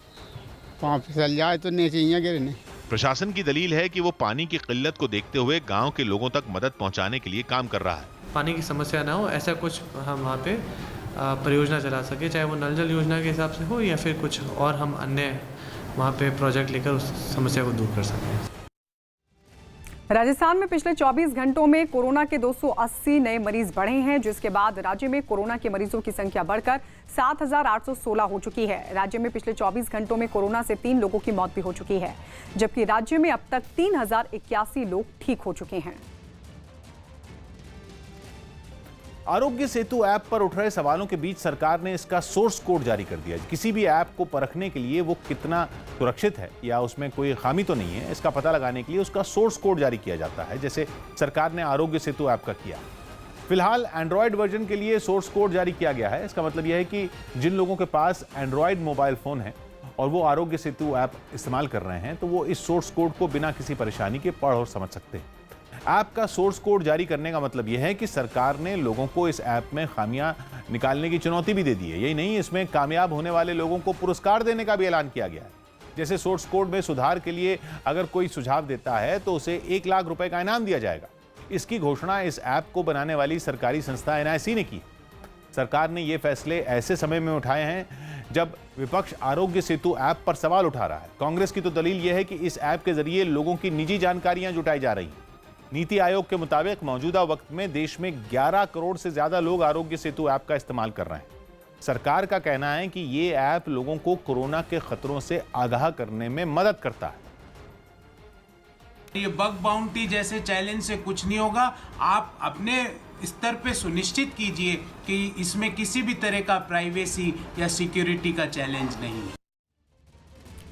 पांव फिसल जाए तो नीचे ही गिरने। प्रशासन की दलील है कि वो पानी की किल्लत को देखते हुए गांव के लोगों तक मदद पहुंचाने के लिए काम कर रहा है। पानी की समस्या ना हो, ऐसा कुछ हम वहाँ पे परियोजना चला सके, चाहे वो नल जल योजना के हिसाब से हो या फिर कुछ और हम अन्य वहाँ पे प्रोजेक्ट लेकर उस समस्या को दूर कर सकें। राजस्थान में पिछले 24 घंटों में कोरोना के 280 नए मरीज बढ़े हैं, जिसके बाद राज्य में कोरोना के मरीजों की संख्या बढ़कर 7,816 हो चुकी है। राज्य में पिछले 24 घंटों में कोरोना से 3 लोगों की मौत भी हो चुकी है, जबकि राज्य में अब तक 3081 लोग ठीक हो चुके हैं। आरोग्य सेतु ऐप पर उठ रहे सवालों के बीच सरकार ने इसका सोर्स कोड जारी कर दिया। किसी भी ऐप को परखने के लिए वो कितना सुरक्षित है या उसमें कोई खामी तो नहीं है, इसका पता लगाने के लिए उसका सोर्स कोड जारी किया जाता है, जैसे सरकार ने आरोग्य सेतु ऐप का किया। फिलहाल एंड्रॉयड वर्जन के लिए सोर्स कोड जारी किया गया है। इसका मतलब यह है कि जिन लोगों के पास एंड्रॉयड मोबाइल फोन है और वो आरोग्य सेतु ऐप इस्तेमाल कर रहे हैं, तो वो इस सोर्स कोड को बिना किसी परेशानी के पढ़ और समझ सकते हैं। ऐप का सोर्स कोड जारी करने का मतलब यह है कि सरकार ने लोगों को इस ऐप में खामियां निकालने की चुनौती भी दे दी है। यही नहीं, इसमें कामयाब होने वाले लोगों को पुरस्कार देने का भी ऐलान किया गया है। जैसे सोर्स कोड में सुधार के लिए अगर कोई सुझाव देता है तो उसे 1 लाख रुपए का इनाम दिया जाएगा। इसकी घोषणा इस ऐप को बनाने वाली सरकारी संस्था NIC ने की। सरकार ने ये फैसले ऐसे समय में उठाए हैं जब विपक्ष आरोग्य सेतु ऐप पर सवाल उठा रहा है। कांग्रेस की तो दलील यह है कि इस ऐप के जरिए लोगों की निजी जानकारियां जुटाई जा रही हैं। नीति आयोग के मुताबिक मौजूदा वक्त में देश में 11 करोड़ से ज्यादा लोग आरोग्य सेतु ऐप का इस्तेमाल कर रहे हैं। सरकार का कहना है कि ये ऐप लोगों को कोरोना के खतरों से आगाह करने में मदद करता है। ये बग बाउंटी जैसे चैलेंज से कुछ नहीं होगा। आप अपने स्तर पे सुनिश्चित कीजिए कि इसमें किसी भी तरह का प्राइवेसी या सिक्योरिटी का चैलेंज नहीं है।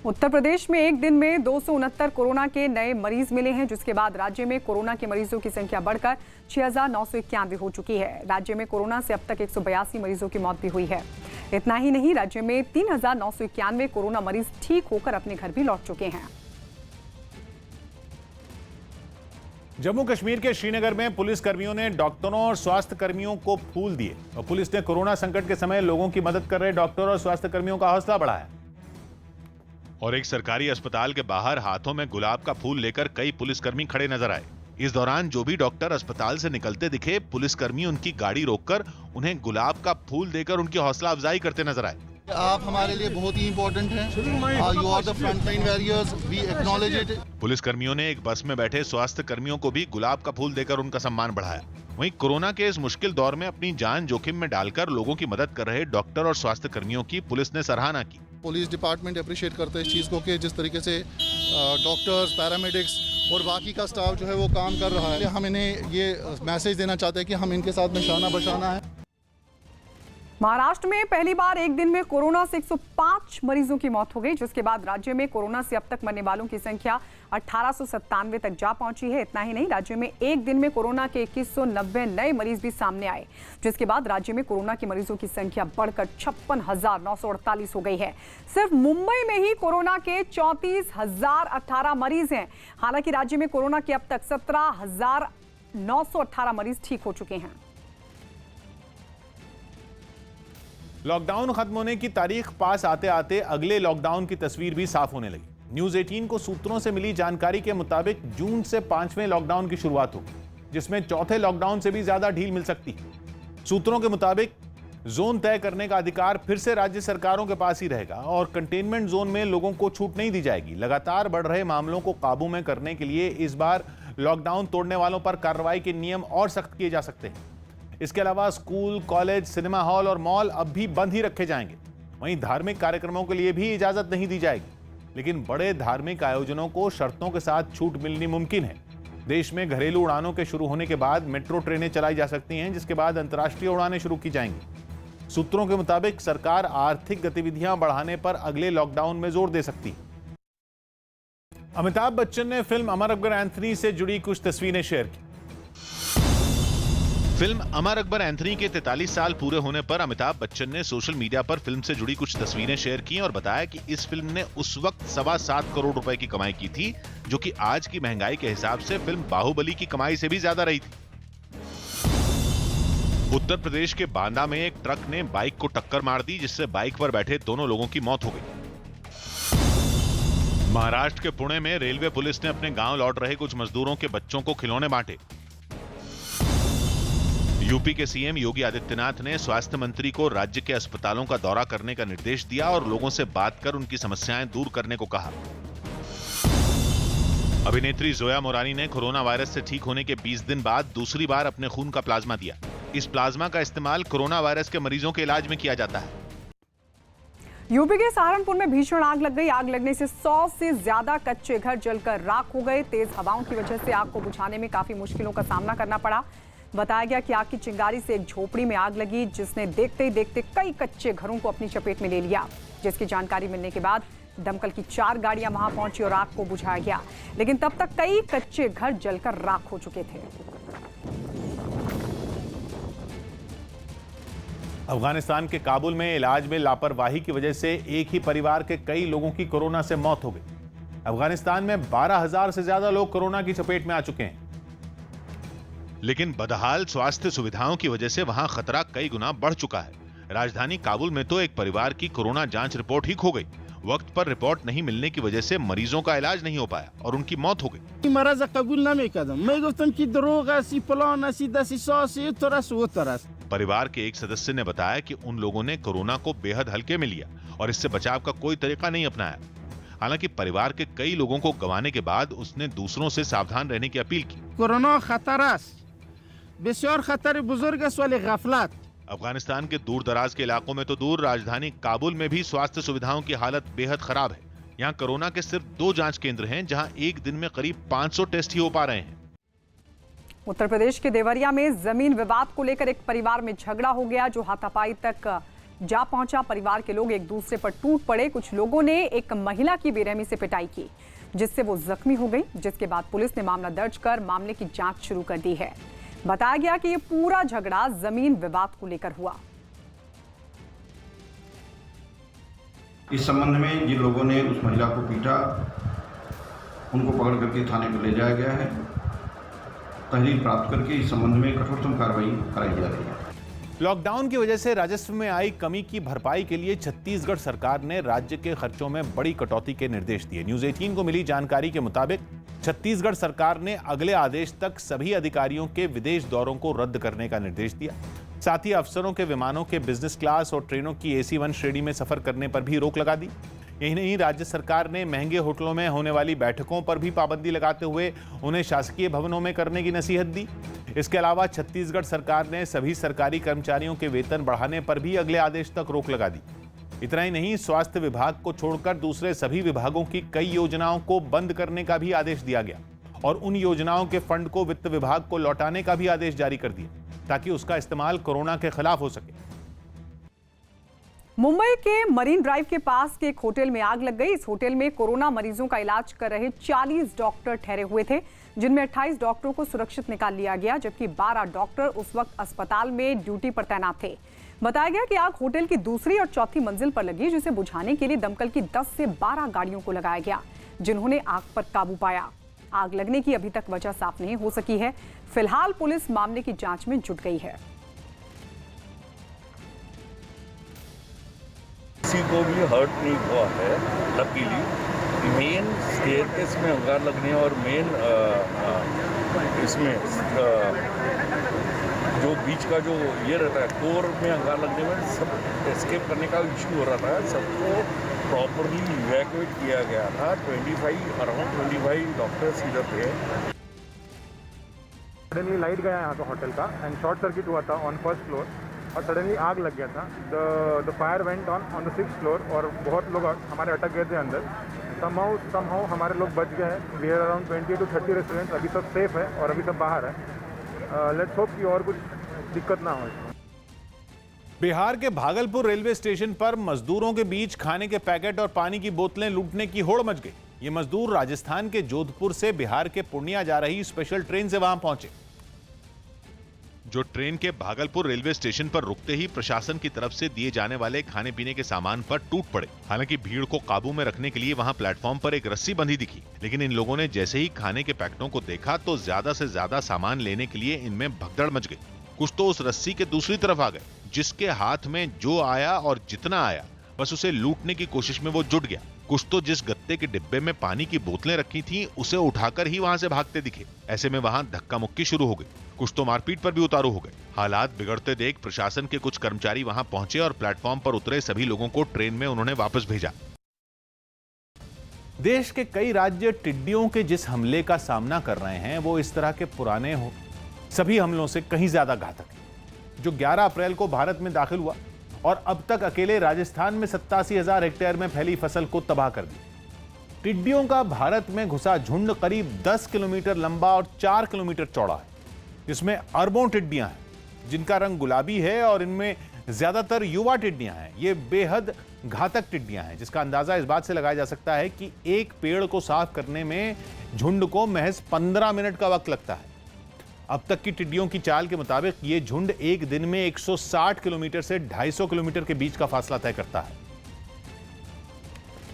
उत्तर प्रदेश में एक दिन में 269 कोरोना के नए मरीज मिले हैं, जिसके बाद राज्य में कोरोना के मरीजों की संख्या बढ़कर 6,991 हो चुकी है। राज्य में कोरोना से अब तक 182 मरीजों की मौत भी हुई है। इतना ही नहीं, राज्य में 3,991 कोरोना मरीज ठीक होकर अपने घर भी लौट चुके हैं। जम्मू कश्मीर के श्रीनगर में पुलिस कर्मियों ने डॉक्टरों और स्वास्थ्य कर्मियों को फूल दिए और पुलिस ने कोरोना संकट के समय लोगों की मदद कर रहे डॉक्टर और स्वास्थ्य कर्मियों का हौसला बढ़ाया। और एक सरकारी अस्पताल के बाहर हाथों में गुलाब का फूल लेकर कई पुलिसकर्मी खड़े नजर आए। इस दौरान जो भी डॉक्टर अस्पताल से निकलते दिखे, पुलिसकर्मी उनकी गाड़ी रोककर उन्हें गुलाब का फूल देकर उनकी हौसला अफजाई करते नजर आए। आप हमारे लिए बहुत ही इंपॉर्टेंट हैं। You are the frontline warriors, we acknowledge it. पुलिसकर्मियों ने एक बस में बैठे स्वास्थ्य कर्मियों को भी गुलाब का फूल देकर उनका सम्मान बढ़ाया। वहीं कोरोना के इस मुश्किल दौर में अपनी जान जोखिम में डालकर लोगों की मदद कर रहे डॉक्टर और स्वास्थ्य कर्मियों की पुलिस ने सराहना की। पुलिस डिपार्टमेंट अप्रिशिएट करते हैं इस चीज़ को कि जिस तरीके से डॉक्टर्स, पैरामेडिक्स और बाकी का स्टाफ जो है वो काम कर रहा है। हम इन्हें ये मैसेज देना चाहते हैं कि हम इनके साथ निशाना बशाना है। महाराष्ट्र में पहली बार एक दिन में कोरोना से 105 मरीजों की मौत हो गई, जिसके बाद राज्य में कोरोना से अब तक मरने वालों की संख्या 1897 तक जा पहुंची है। इतना ही नहीं, राज्य में एक दिन में कोरोना के 2190 नए मरीज भी सामने आए, जिसके बाद राज्य में कोरोना के मरीजों की संख्या बढ़कर 56,948 हो गई है। सिर्फ मुंबई में ही कोरोना के 34,018 मरीज हैं। हालांकि राज्य में कोरोना के अब तक 17,918 मरीज ठीक हो चुके हैं। लॉकडाउन खत्म होने की तारीख पास आते आते अगले लॉकडाउन की तस्वीर भी साफ होने लगी। न्यूज 18 को सूत्रों से मिली जानकारी के मुताबिक जून से 5वें लॉकडाउन की शुरुआत होगी, जिसमें चौथे लॉकडाउन से भी ज्यादा ढील मिल सकती है। सूत्रों के मुताबिक जोन तय करने का अधिकार फिर से राज्य सरकारों के पास ही रहेगा और कंटेनमेंट जोन में लोगों को छूट नहीं दी जाएगी। लगातार बढ़ रहे मामलों को काबू में करने के लिए इस बार लॉकडाउन तोड़ने वालों पर कार्रवाई के नियम और सख्त किए जा सकते हैं। इसके अलावा स्कूल, कॉलेज, सिनेमा हॉल और मॉल अब भी बंद ही रखे जाएंगे। वहीं धार्मिक कार्यक्रमों के लिए भी इजाजत नहीं दी जाएगी, लेकिन बड़े धार्मिक आयोजनों को शर्तों के साथ छूट मिलनी मुमकिन है। देश में घरेलू उड़ानों के शुरू होने के बाद मेट्रो ट्रेनें चलाई जा सकती हैं, जिसके बाद अंतर्राष्ट्रीय उड़ानें शुरू की जाएंगी। सूत्रों के मुताबिक सरकार आर्थिक गतिविधियां बढ़ाने पर अगले लॉकडाउन में जोर दे सकती है। अमिताभ बच्चन ने फिल्म अमर अकबर एंथनी से जुड़ी कुछ तस्वीरें शेयर की। फिल्म अमर अकबर एंथनी के 43 साल पूरे होने पर अमिताभ बच्चन ने सोशल मीडिया पर फिल्म से जुड़ी कुछ तस्वीरें शेयर की और बताया कि इस फिल्म ने उस वक्त 7.25 करोड़ रुपए की कमाई की थी, जो कि आज की महंगाई के हिसाब से फिल्म बाहुबली की कमाई से भी ज्यादा रही थी। उत्तर प्रदेश के बांदा में एक ट्रक ने बाइक को टक्कर मार दी, जिससे बाइक पर बैठे दोनों लोगों की मौत हो गई। महाराष्ट्र के पुणे में रेलवे पुलिस ने अपने गांव लौट रहे कुछ मजदूरों के बच्चों को खिलौने बांटे। यूपी के सीएम योगी आदित्यनाथ ने स्वास्थ्य मंत्री को राज्य के अस्पतालों का दौरा करने का निर्देश दिया और लोगों से बात कर उनकी समस्याएं दूर करने को कहा। अभिनेत्री जोया मोरानी ने कोरोना वायरस से ठीक होने के 20 दिन बाद दूसरी बार अपने खून का प्लाज्मा दिया। इस प्लाज्मा का इस्तेमाल कोरोना वायरस के मरीजों के इलाज में किया जाता है। यूपी के सहारनपुर में भीषण आग लग गई। आग लगने से 100 से ज्यादा कच्चे घर जलकर राख हो गए। तेज हवाओं की वजह से आग को बुझाने में काफी मुश्किलों का सामना करना पड़ा। बताया गया कि आग की चिंगारी से एक झोपड़ी में आग लगी, जिसने देखते ही देखते कई कच्चे घरों को अपनी चपेट में ले लिया। जिसकी जानकारी मिलने के बाद दमकल की 4 गाड़ियां वहां पहुंची और आग को बुझाया गया, लेकिन तब तक कई कच्चे घर जलकर राख हो चुके थे। अफगानिस्तान के काबुल में इलाज में लापरवाही की वजह से एक ही परिवार के कई लोगों की कोरोना से मौत हो गई। अफगानिस्तान में 12,000 से ज्यादा लोग कोरोना की चपेट में आ चुके हैं। लेकिन बदहाल स्वास्थ्य सुविधाओं की वजह से वहां खतरा कई गुना बढ़ चुका है। राजधानी काबुल में तो एक परिवार की कोरोना जांच रिपोर्ट ही खो गई। वक्त पर रिपोर्ट नहीं मिलने की वजह से मरीजों का इलाज नहीं हो पाया और उनकी मौत हो गई। परिवार के एक सदस्य ने बताया कि उन लोगों ने कोरोना को बेहद हल्के में लिया और इससे बचाव का कोई तरीका नहीं अपनाया। हालांकि परिवार के कई लोगों को गंवाने के बाद उसने दूसरों से सावधान रहने की अपील की। कोरोना खतरा बेसियार खतर बुजुर्ग वाले गफलत। अफगानिस्तान के दूर दराज के इलाकों में तो दूर, राजधानी काबुल में भी स्वास्थ्य सुविधाओं की हालत बेहद खराब है। यहाँ कोरोना के सिर्फ 2 जांच केंद्र हैं, जहां एक दिन में करीब 500 टेस्ट ही हो पा रहे हैं। उत्तर प्रदेश के देवरिया में जमीन विवाद को लेकर एक परिवार में झगड़ा हो गया, जो हाथापाई तक जा पहुंचा। परिवार के लोग एक दूसरे पर टूट पड़े। कुछ लोगों ने एक महिला की बेरहमी से पिटाई की, जिससे वो जख्मी हो गई, जिसके बाद पुलिस ने मामला दर्ज कर मामले की जांच शुरू कर दी है। बताया गया कि ये पूरा झगड़ा जमीन विवाद को लेकर हुआ। इस संबंध में जिन लोगों ने उस महिला को पीटा, उनको पकड़ करके थाने पर ले जाया गया है। तहरीर प्राप्त करके इस संबंध में कठोरतम कार्रवाई कराई जा रही है। लॉकडाउन की वजह से राजस्व में आई कमी की भरपाई के लिए छत्तीसगढ़ सरकार ने राज्य के खर्चों में बड़ी कटौती के निर्देश दिए। न्यूज 18 को मिली जानकारी के मुताबिक छत्तीसगढ़ सरकार ने अगले आदेश तक सभी अधिकारियों के विदेश दौरों को रद्द करने का निर्देश दिया। साथ ही अफसरों के विमानों के बिजनेस क्लास और ट्रेनों की AC 1 श्रेणी में सफर करने पर भी रोक लगा दी। यही नहीं, राज्य सरकार ने महंगे होटलों में होने वाली बैठकों पर भी पाबंदी लगाते हुए उन्हें शासकीय भवनों में करने की नसीहत दी। इसके अलावा छत्तीसगढ़ सरकार ने सभी सरकारी कर्मचारियों के वेतन बढ़ाने पर भी अगले आदेश तक रोक लगा दी। इतना ही नहीं, स्वास्थ्य विभाग को छोड़कर दूसरे सभी विभागों की कई योजनाओं को बंद करने का भी आदेश दिया गया और उन योजनाओं के फंड को वित्त विभाग को लौटाने का भी आदेश जारी कर दिया, ताकि उसका इस्तेमाल कोरोना के खिलाफ हो सके। मुंबई के मरीन ड्राइव के पास के एक होटल में आग लग गई। इस होटल में कोरोना मरीजों का इलाज कर रहे 40 डॉक्टर ठहरे हुए थे, जिनमें 28 डॉक्टरों को सुरक्षित निकाल लिया गया, जबकि 12 डॉक्टर उस वक्त अस्पताल में ड्यूटी पर तैनात थे। बताया गया कि आग होटल की दूसरी और चौथी मंजिल पर लगी, जिसे बुझाने के लिए दमकल की 10 से 12 गाड़ियों को लगाया गया, जिन्होंने आग पर काबू पाया। आग लगने की अभी तक वजह साफ नहीं हो सकी है। फिलहाल पुलिस मामले की जांच में जुट गई है। किसी को भी हर्ट नहीं हुआ है लकीली। मेन स्टेयरकेस में अंगार लगने और मेन इसमें जो बीच का जो ये रहता है कोर में अंगार लगने में सब एस्केप करने का इशू हो रहा था। सबको प्रॉपरली इवैक्यूएट किया गया था। अराउंड 25 डॉक्टर्स इधर थे। सडनली लाइट गया यहाँ का होटल का एंड शॉर्ट सर्किट हुआ था ऑन फर्स्ट फ्लोर और सडनली आग लग गया था। The fire went on the 6th floor और बहुत लोग हमारे अटक गए थे अंदर। समहाउ हमारे लोग बच गए हैं। We are around 20 to 30 restaurants अभी सब सेफ है और अभी सब बाहर है। लेट्स होप कि और कुछ दिक्कत ना हो। बिहार के भागलपुर रेलवे स्टेशन पर मजदूरों के बीच खाने के पैकेट और पानी की बोतलें लूटने की होड़ मच गई। ये मजदूर राजस्थान के जोधपुर से बिहार के पूर्णिया जा रही स्पेशल ट्रेन से वहां पहुंचे। जो ट्रेन के भागलपुर रेलवे स्टेशन पर रुकते ही प्रशासन की तरफ से दिए जाने वाले खाने पीने के सामान पर टूट पड़े। हालांकि भीड़ को काबू में रखने के लिए वहां प्लेटफॉर्म पर एक रस्सी बंधी दिखी, लेकिन इन लोगों ने जैसे ही खाने के पैकेटों को देखा तो ज्यादा से ज्यादा सामान लेने के लिए इनमें भगदड़ मच गई। कुछ तो उस रस्सी के दूसरी तरफ आ गए, जिसके हाथ में जो आया और जितना आया बस उसे लूटने की कोशिश में वो जुट गया। कुछ तो जिस गत्ते के डिब्बे में पानी की बोतलें रखी थीं, उसे उठाकर ही वहां से भागते दिखे। ऐसे में वहां धक्का मुक्की शुरू हो गई। कुछ तो मारपीट पर भी उतारू हो गए। हालात बिगड़ते देख प्रशासन के कुछ कर्मचारी वहां पहुंचे और प्लेटफॉर्म पर उतरे सभी लोगों को ट्रेन में उन्होंने वापस भेजा। देश के कई राज्य टिड्डियों के जिस हमले का सामना कर रहे हैं, वो इस तरह के पुराने सभी हमलों से कहीं ज्यादा घातक है, जो 11 अप्रैल को भारत में दाखिल हुआ और अब तक अकेले राजस्थान में 87,000 हेक्टेयर में फैली फसल को तबाह कर दी। टिड्डियों का भारत में घुसा झुंड करीब 10 किलोमीटर लंबा और 4 किलोमीटर चौड़ा है, जिसमें अरबों टिड्डियां हैं, जिनका रंग गुलाबी है और इनमें ज्यादातर युवा टिड्डियां हैं। ये बेहद घातक टिड्डियां हैं, जिसका अंदाजा इस बात से लगाया जा सकता है कि एक पेड़ को साफ करने में झुंड को महज 15 मिनट का वक्त लगता है। अब तक की टिड्डियों की चाल के मुताबिक ये झुंड एक दिन में 160 किलोमीटर से 250 किलोमीटर के बीच का फासला तय करता है।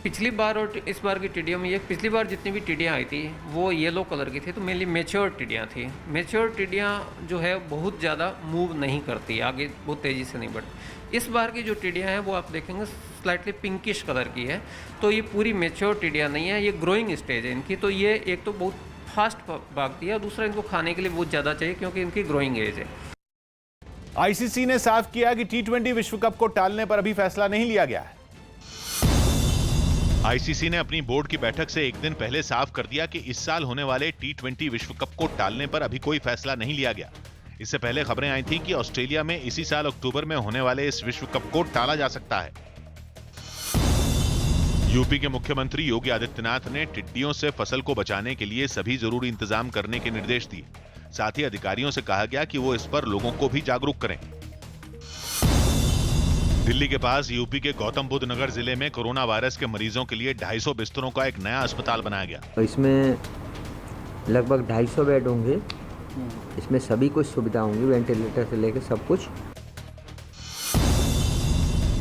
पिछली बार और इस बार की टिड्डियों में ये पिछली बार जितनी भी टिड्डियाँ आई थी वो येलो कलर की थी, तो मेनली मेच्योर टिड्डियाँ थी। मेच्योर टिड्डियाँ जो है बहुत ज़्यादा मूव नहीं करती, आगे बहुत तेज़ी से नहीं बढ़ती। इस बार की जो टिड्डियाँ हैं वो आप देखेंगे स्लाइटली पिंकिश कलर की है, तो ये पूरी मेच्योर टिड्डियाँ नहीं है, ये ग्रोइंग स्टेज है इनकी। तो ये एक तो बहुत फास्ट भागती है और दूसरा इनको खाने के लिए बहुत ज़्यादा चाहिए क्योंकि इनकी ग्रोइंग एज है। आईसीसी ने साफ किया कि T20 विश्व कप को टालने पर अभी फैसला नहीं लिया गया है। आईसीसी ने अपनी बोर्ड की बैठक से एक दिन पहले साफ कर दिया कि इस साल होने वाले T20 विश्व कप को टालने पर अभी कोई फैसला नहीं लिया गया। इससे पहले खबरें आई थीं कि ऑस्ट्रेलिया में इसी साल अक्टूबर में होने वाले इस विश्व कप को टाला जा सकता है। यूपी के मुख्यमंत्री योगी आदित्यनाथ ने टिड्डियों से फसल को बचाने के लिए सभी जरूरी इंतजाम करने के निर्देश दिए। साथ ही अधिकारियों से कहा गया कि वो इस पर लोगों को भी जागरूक करें। दिल्ली के पास यूपी के गौतम बुद्ध नगर जिले में कोरोना वायरस के मरीजों के लिए 250 बिस्तरों का एक नया अस्पताल बनाया गया। इसमें लगभग 250 बेड होंगे। इसमें सभी कुछ सुविधा होंगी, वेंटिलेटर से लेकर सब कुछ।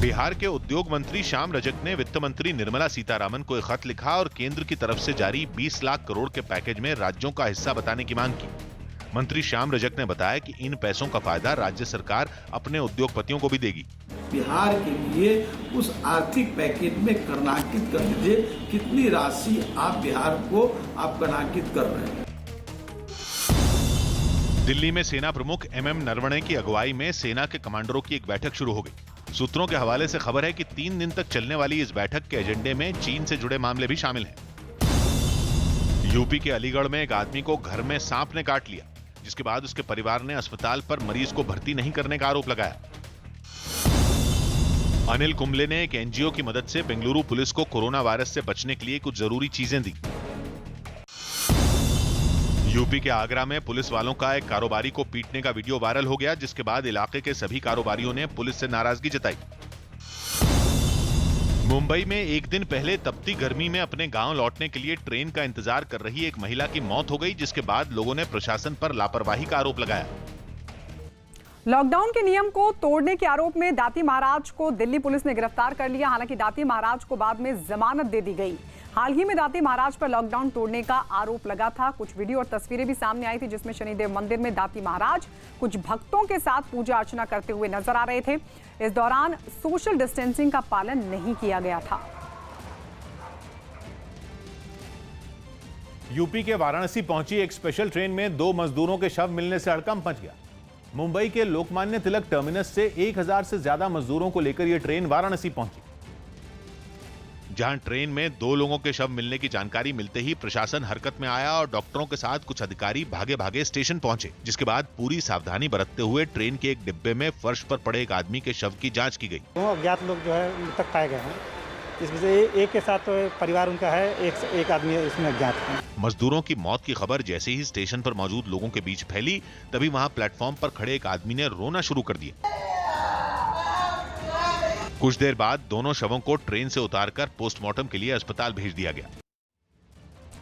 बिहार के उद्योग मंत्री श्याम रजक ने वित्त मंत्री निर्मला सीतारामन को एक खत लिखा और केंद्र की तरफ से जारी 20 लाख करोड़ के पैकेज में राज्यों का हिस्सा बताने की मांग की। मंत्री श्याम रजक ने बताया कि इन पैसों का फायदा राज्य सरकार अपने उद्योगपतियों को भी देगी। बिहार के लिए उस आर्थिक पैकेज में कर्णांकित कर दीजिए, कितनी राशि आप बिहार को आप कर्णांकित कर रहे हैं। दिल्ली में सेना प्रमुख MM नरवणे की अगुवाई में सेना के कमांडरों की एक बैठक शुरू हो गई। सूत्रों के हवाले से खबर है कि 3 दिन तक चलने वाली इस बैठक के एजेंडे में चीन से जुड़े मामले भी शामिल हैं। यूपी के अलीगढ़ में एक आदमी को घर में सांप ने काट लिया, जिसके बाद उसके परिवार ने अस्पताल पर मरीज को भर्ती नहीं करने का आरोप लगाया। अनिल कुंबले ने एक NGO की मदद से बेंगलुरु पुलिस को कोरोना वायरस से बचने के लिए कुछ जरूरी चीजें दी। यूपी के आगरा में पुलिस वालों का एक कारोबारी को पीटने का वीडियो वायरल हो गया, जिसके बाद इलाके के सभी कारोबारियों ने पुलिस से नाराजगी जताई। मुंबई में एक दिन पहले तपती गर्मी में अपने गांव लौटने के लिए ट्रेन का इंतजार कर रही एक महिला की मौत हो गई, जिसके बाद लोगों ने प्रशासन पर लापरवाही का आरोप लगाया। लॉकडाउन के नियम को तोड़ने के आरोप में दाती महाराज को दिल्ली पुलिस ने गिरफ्तार कर लिया। हालांकि दाती महाराज को बाद में जमानत दे दी गई। हाल ही में दाती महाराज पर लॉकडाउन तोड़ने का आरोप लगा था। कुछ वीडियो और तस्वीरें भी सामने आई थी जिसमें शनिदेव मंदिर में दाती महाराज कुछ भक्तों के साथ पूजा अर्चना करते हुए नजर आ रहे थे। इस दौरान सोशल डिस्टेंसिंग का पालन नहीं किया गया था। यूपी के वाराणसी पहुंची एक स्पेशल ट्रेन में 2 मजदूरों के शव मिलने से हड़कंप मच गया। मुंबई के लोकमान्य तिलक टर्मिनस से 1000 से ज्यादा मजदूरों को लेकर यह ट्रेन वाराणसी पहुंची। जहां ट्रेन में 2 लोगों के शव मिलने की जानकारी मिलते ही प्रशासन हरकत में आया और डॉक्टरों के साथ कुछ अधिकारी भागे भागे स्टेशन पहुंचे, जिसके बाद पूरी सावधानी बरतते हुए ट्रेन के एक डिब्बे में फर्श पर पड़े एक आदमी के शव की जांच की गई। 2 अज्ञात लोग जो है मृतक पाए गए हैं। इसमें से एक के साथ तो परिवार उनका है, एक आदमी इसमें अज्ञात है। मजदूरों की मौत की खबर जैसे ही स्टेशन पर मौजूद लोगों के बीच फैली, तभी वहां प्लेटफॉर्म पर खड़े एक आदमी ने रोना शुरू कर दिया। कुछ देर बाद दोनों शवों को ट्रेन से उतारकर पोस्टमार्टम के लिए अस्पताल भेज दिया गया।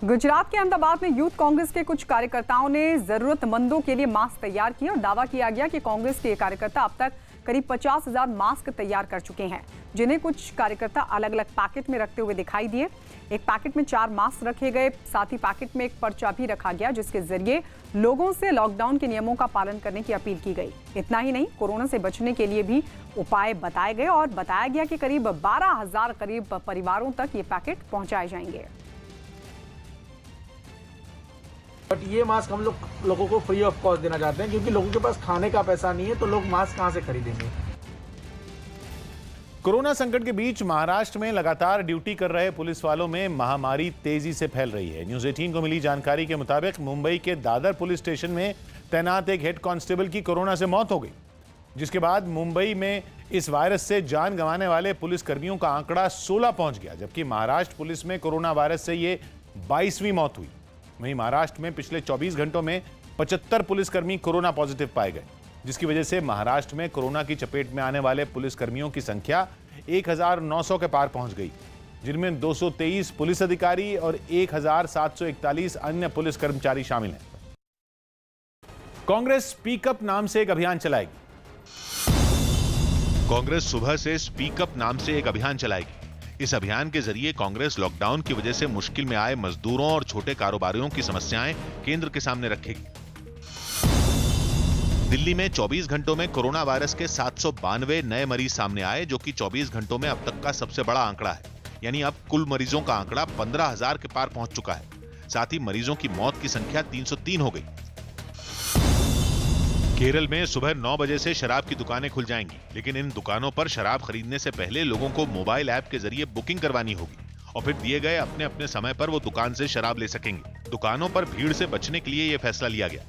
गुजरात के अहमदाबाद में यूथ कांग्रेस के कुछ कार्यकर्ताओं ने जरूरतमंदों के लिए मास्क तैयार किए और दावा किया गया कि कांग्रेस के कार्यकर्ता अब तक करीब 50,000 मास्क तैयार कर चुके हैं, जिन्हें कुछ कार्यकर्ता अलग अलग पैकेट में रखते हुए दिखाई दिए। एक पैकेट में 4 मास्क रखे गए, साथ ही पैकेट में एक पर्चा भी रखा गया जिसके जरिए लोगों से लॉकडाउन के नियमों का पालन करने की अपील की गई। इतना ही नहीं, कोरोना से बचने के लिए भी उपाय बताए गए और बताया गया कि करीब 12,000 करीब परिवारों तक ये पैकेट पहुंचाए जाएंगे। बट ये मास्क हम लोगों को फ्री ऑफ कॉस्ट देना चाहते हैं, क्योंकि लोगों के पास खाने का पैसा नहीं है, तो लोग मास्क कहां से खरीदेंगे। कोरोना संकट के बीच महाराष्ट्र में लगातार ड्यूटी कर रहे पुलिस वालों में महामारी तेजी से फैल रही है। न्यूज़ 18 को मिली जानकारी के मुताबिक मुंबई के दादर पुलिस स्टेशन में तैनात एक हेड कांस्टेबल की कोरोना से मौत हो गई, जिसके बाद मुंबई में इस वायरस से जान गंवाने वाले पुलिस कर्मियों का आंकड़ा 16 पहुंच गया, जबकि महाराष्ट्र पुलिस में कोरोना वायरस से ये 22वीं मौत हुई। वहीं महाराष्ट्र में पिछले 24 घंटों में 75 पुलिसकर्मी कोरोना पॉजिटिव पाए गए, जिसकी वजह से महाराष्ट्र में कोरोना की चपेट में आने वाले पुलिसकर्मियों की संख्या 1900 के पार पहुंच गई, जिनमें 223 पुलिस अधिकारी और 1741 अन्य पुलिस कर्मचारी शामिल हैं। कांग्रेस स्पीकअप नाम से एक अभियान चलाएगी। कांग्रेस सुबह से स्पीकअप नाम से एक अभियान चलाएगी। इस अभियान के जरिए कांग्रेस लॉकडाउन की वजह से मुश्किल में आए मजदूरों और छोटे कारोबारियों की समस्याएं केंद्र के सामने रखेगी। दिल्ली में 24 घंटों में कोरोना वायरस के 792 नए मरीज सामने आए, जो कि 24 घंटों में अब तक का सबसे बड़ा आंकड़ा है। यानी अब कुल मरीजों का आंकड़ा 15,000 के पार पहुंच चुका है। साथ ही मरीजों की मौत की संख्या 303 हो गई। केरल में सुबह 9 बजे से शराब की दुकानें खुल जाएंगी, लेकिन इन दुकानों पर शराब खरीदने से पहले लोगों को मोबाइल ऐप के जरिए बुकिंग करवानी होगी और फिर दिए गए अपने अपने समय पर वो दुकान से शराब ले सकेंगे। दुकानों पर भीड़ से बचने के लिए यह फैसला लिया गया।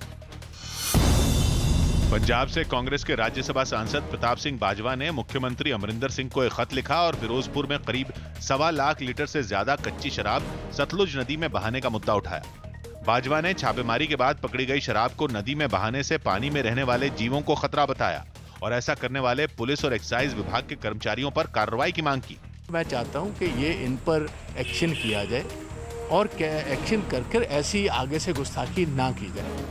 पंजाब से कांग्रेस के राज्यसभा सांसद प्रताप सिंह बाजवा ने मुख्यमंत्री अमरिंदर सिंह को एक खत लिखा और फिरोजपुर में करीब 1.25 लाख लीटर से ज्यादा कच्ची शराब सतलुज नदी में बहाने का मुद्दा उठाया। बाजवा ने छापेमारी के बाद पकड़ी गई शराब को नदी में बहाने से पानी में रहने वाले जीवों को खतरा बताया और ऐसा करने वाले पुलिस और एक्साइज विभाग के कर्मचारियों पर कार्रवाई की मांग की। मैं चाहता हूं कि ये इन पर एक्शन किया जाए और एक्शन कर ऐसी आगे से गुस्ताखी ना की जाए।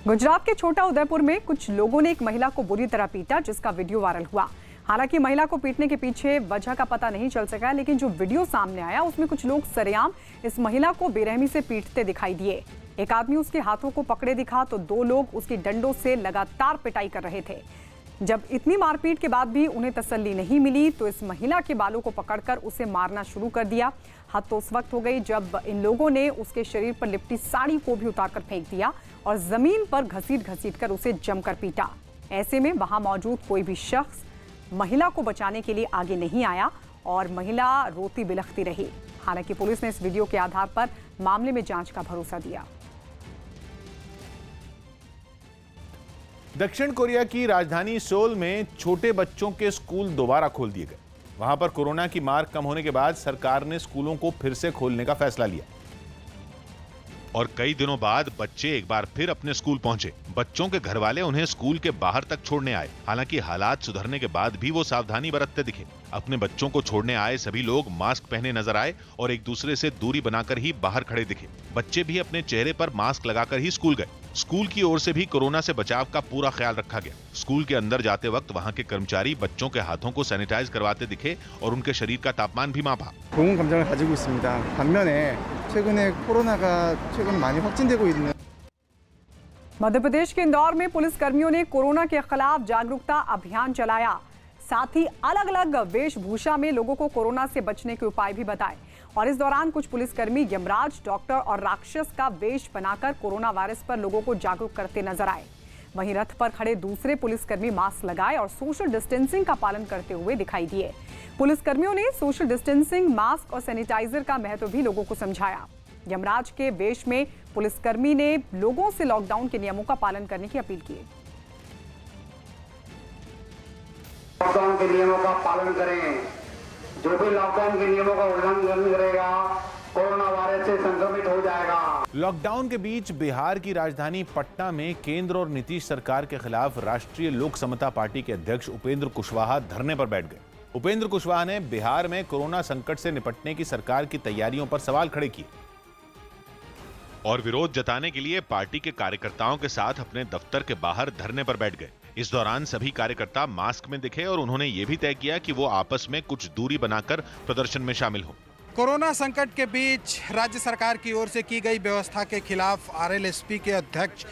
गुजरात के छोटा उदयपुर में कुछ लोगों ने एक महिला को बुरी तरह पीटा, जिसका वीडियो वायरल हुआ। हालांकि महिला को पीटने के पीछे वजह का पता नहीं चल सका, लेकिन जो वीडियो सामने आया उसमें कुछ लोग सरेआम इस महिला को बेरहमी से पीटते दिखाई दिए। एक आदमी उसके हाथों को पकड़े दिखा तो 2 लोग उसकी डंडों से लगातार पिटाई कर रहे थे। जब इतनी मारपीट के बाद भी उन्हें तसल्ली नहीं मिली तो इस महिला के बालों को पकड़कर उसे मारना शुरू कर दिया। हद तो उस वक्त हो गई जब इन लोगों ने उसके शरीर पर लिपटी साड़ी को भी उतारकर फेंक दिया और जमीन पर घसीट कर उसे जमकर पीटा। ऐसे में वहां मौजूद कोई भी शख्स महिला को बचाने के लिए आगे नहीं आया और महिला रोती बिलखती रही। हालांकि पुलिस ने इस वीडियो के आधार पर मामले में जांच का भरोसा दिया। दक्षिण कोरिया की राजधानी सोल में छोटे बच्चों के स्कूल दोबारा खोल दिए गए। वहां पर कोरोना की मार कम होने के बाद सरकार ने स्कूलों को फिर से खोलने का फैसला लिया। और कई दिनों बाद बच्चे एक बार फिर अपने स्कूल पहुंचे। बच्चों के घर वाले उन्हें स्कूल के बाहर तक छोड़ने आए। हालांकि हालात सुधरने के बाद भी वो सावधानी बरतते दिखे। अपने बच्चों को छोड़ने आए सभी लोग मास्क पहने नजर आए और एक दूसरे से दूरी बनाकर ही बाहर खड़े दिखे। बच्चे भी अपने चेहरे पर मास्क लगाकर ही स्कूल गए। स्कूल की ओर से भी कोरोना से बचाव का पूरा ख्याल रखा गया। स्कूल के अंदर जाते वक्त वहां के कर्मचारी बच्चों के हाथों को सैनिटाइज करवाते दिखे और उनके शरीर का तापमान भी मापा। 좋은 감정을 가지고 있습니다. 반면에 최근에 코로나가 최근 많이 확진되고 있는 मध्य प्रदेश के इंदौर में पुलिस कर्मियों ने कोरोना के खिलाफ जागरूकता अभियान चलाया। साथ ही अलग अलग वेशभूषा में लोगों को कोरोना से बचने के उपाय भी बताए। और इस दौरान कुछ पुलिसकर्मी यमराज, डॉक्टर और राक्षस का वेश बनाकर कोरोना वायरस पर लोगों को जागरूक करते नजर आए। वहीं रथ पर खड़े दूसरे पुलिसकर्मी मास्क लगाए और सोशल डिस्टेंसिंग का पालन करते हुए दिखाई दिए। पुलिसकर्मियों ने सोशल डिस्टेंसिंग, मास्क और सैनिटाइजर का महत्व भी लोगों को समझाया। यमराज के वेश में पुलिसकर्मी ने लोगों से लॉकडाउन के नियमों का पालन करने की अपील की। लॉकडाउन के नियमों का पालन करें। जो भी लॉकडाउन के नियमों का उल्लंघन करेगा कोरोना वायरस से संक्रमित हो जाएगा। लॉकडाउन के बीच बिहार की राजधानी पटना में केंद्र और नीतीश सरकार के खिलाफ राष्ट्रीय लोक समता पार्टी के अध्यक्ष उपेंद्र कुशवाहा धरने पर बैठ गए। उपेंद्र कुशवाहा ने बिहार में कोरोना संकट से निपटने की सरकार की तैयारियों पर सवाल खड़े किए और विरोध जताने के लिए पार्टी के कार्यकर्ताओं के साथ अपने दफ्तर के बाहर धरने पर बैठ गए। इस दौरान सभी कार्यकर्ता मास्क में दिखे और उन्होंने ये भी तय किया कि वो आपस में कुछ दूरी बनाकर प्रदर्शन में शामिल हो। कोरोना संकट के बीच राज्य सरकार की ओर से की गई व्यवस्था के खिलाफ आरएलएसपी के अध्यक्ष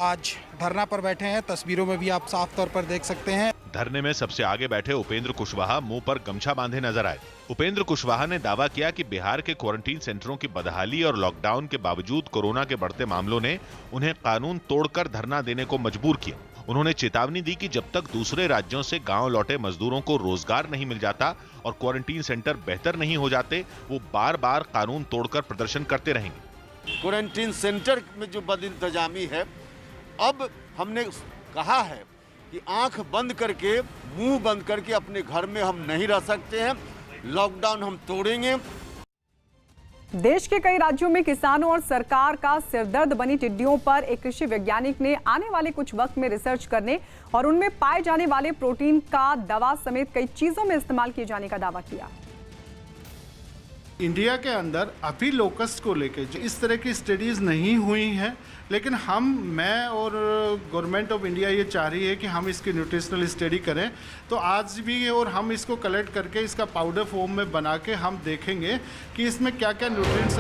आज धरना पर बैठे हैं। तस्वीरों में भी आप साफ तौर पर देख सकते हैं। धरने में सबसे आगे बैठे उपेंद्र कुशवाहा मुंह पर गमछा बांधे नजर आए। उपेंद्र कुशवाहा ने दावा किया कि बिहार के क्वारंटीन सेंटरों की बदहाली और लॉकडाउन के बावजूद कोरोना के बढ़ते मामलों ने उन्हें कानून तोड़कर धरना देने को मजबूर किया। उन्होंने चेतावनी दी कि जब तक दूसरे राज्यों से गांव लौटे मजदूरों को रोजगार नहीं मिल जाता और क्वारंटीन सेंटर बेहतर नहीं हो जाते, वो बार बार कानून तोड़कर प्रदर्शन करते रहेंगे। क्वारंटीन सेंटर में जो बदइंतजामी है, अब हमने कहा है कि आंख बंद करके, मुंह बंद करके अपने घर में हम नहीं रह सकते हैं। लॉकडाउन हम तोड़ेंगे। देश के कई राज्यों में किसानों और सरकार का सिरदर्द बनी टिड्डियों पर एक कृषि वैज्ञानिक ने आने वाले कुछ वक्त में रिसर्च करने और उनमें पाए जाने वाले प्रोटीन का दवा समेत कई चीजों में इस्तेमाल किए जाने का दावा किया। इंडिया के अंदर अभी लोकस्ट को लेके जो इस तरह की स्टडीज़ नहीं हुई हैं, लेकिन मैं और गवर्नमेंट ऑफ इंडिया ये चाह रही है कि हम इसकी न्यूट्रिशनल स्टडी करें। तो आज भी और हम इसको कलेक्ट करके इसका पाउडर फॉर्म में बना के हम देखेंगे कि इसमें क्या क्या न्यूट्रिएंट्स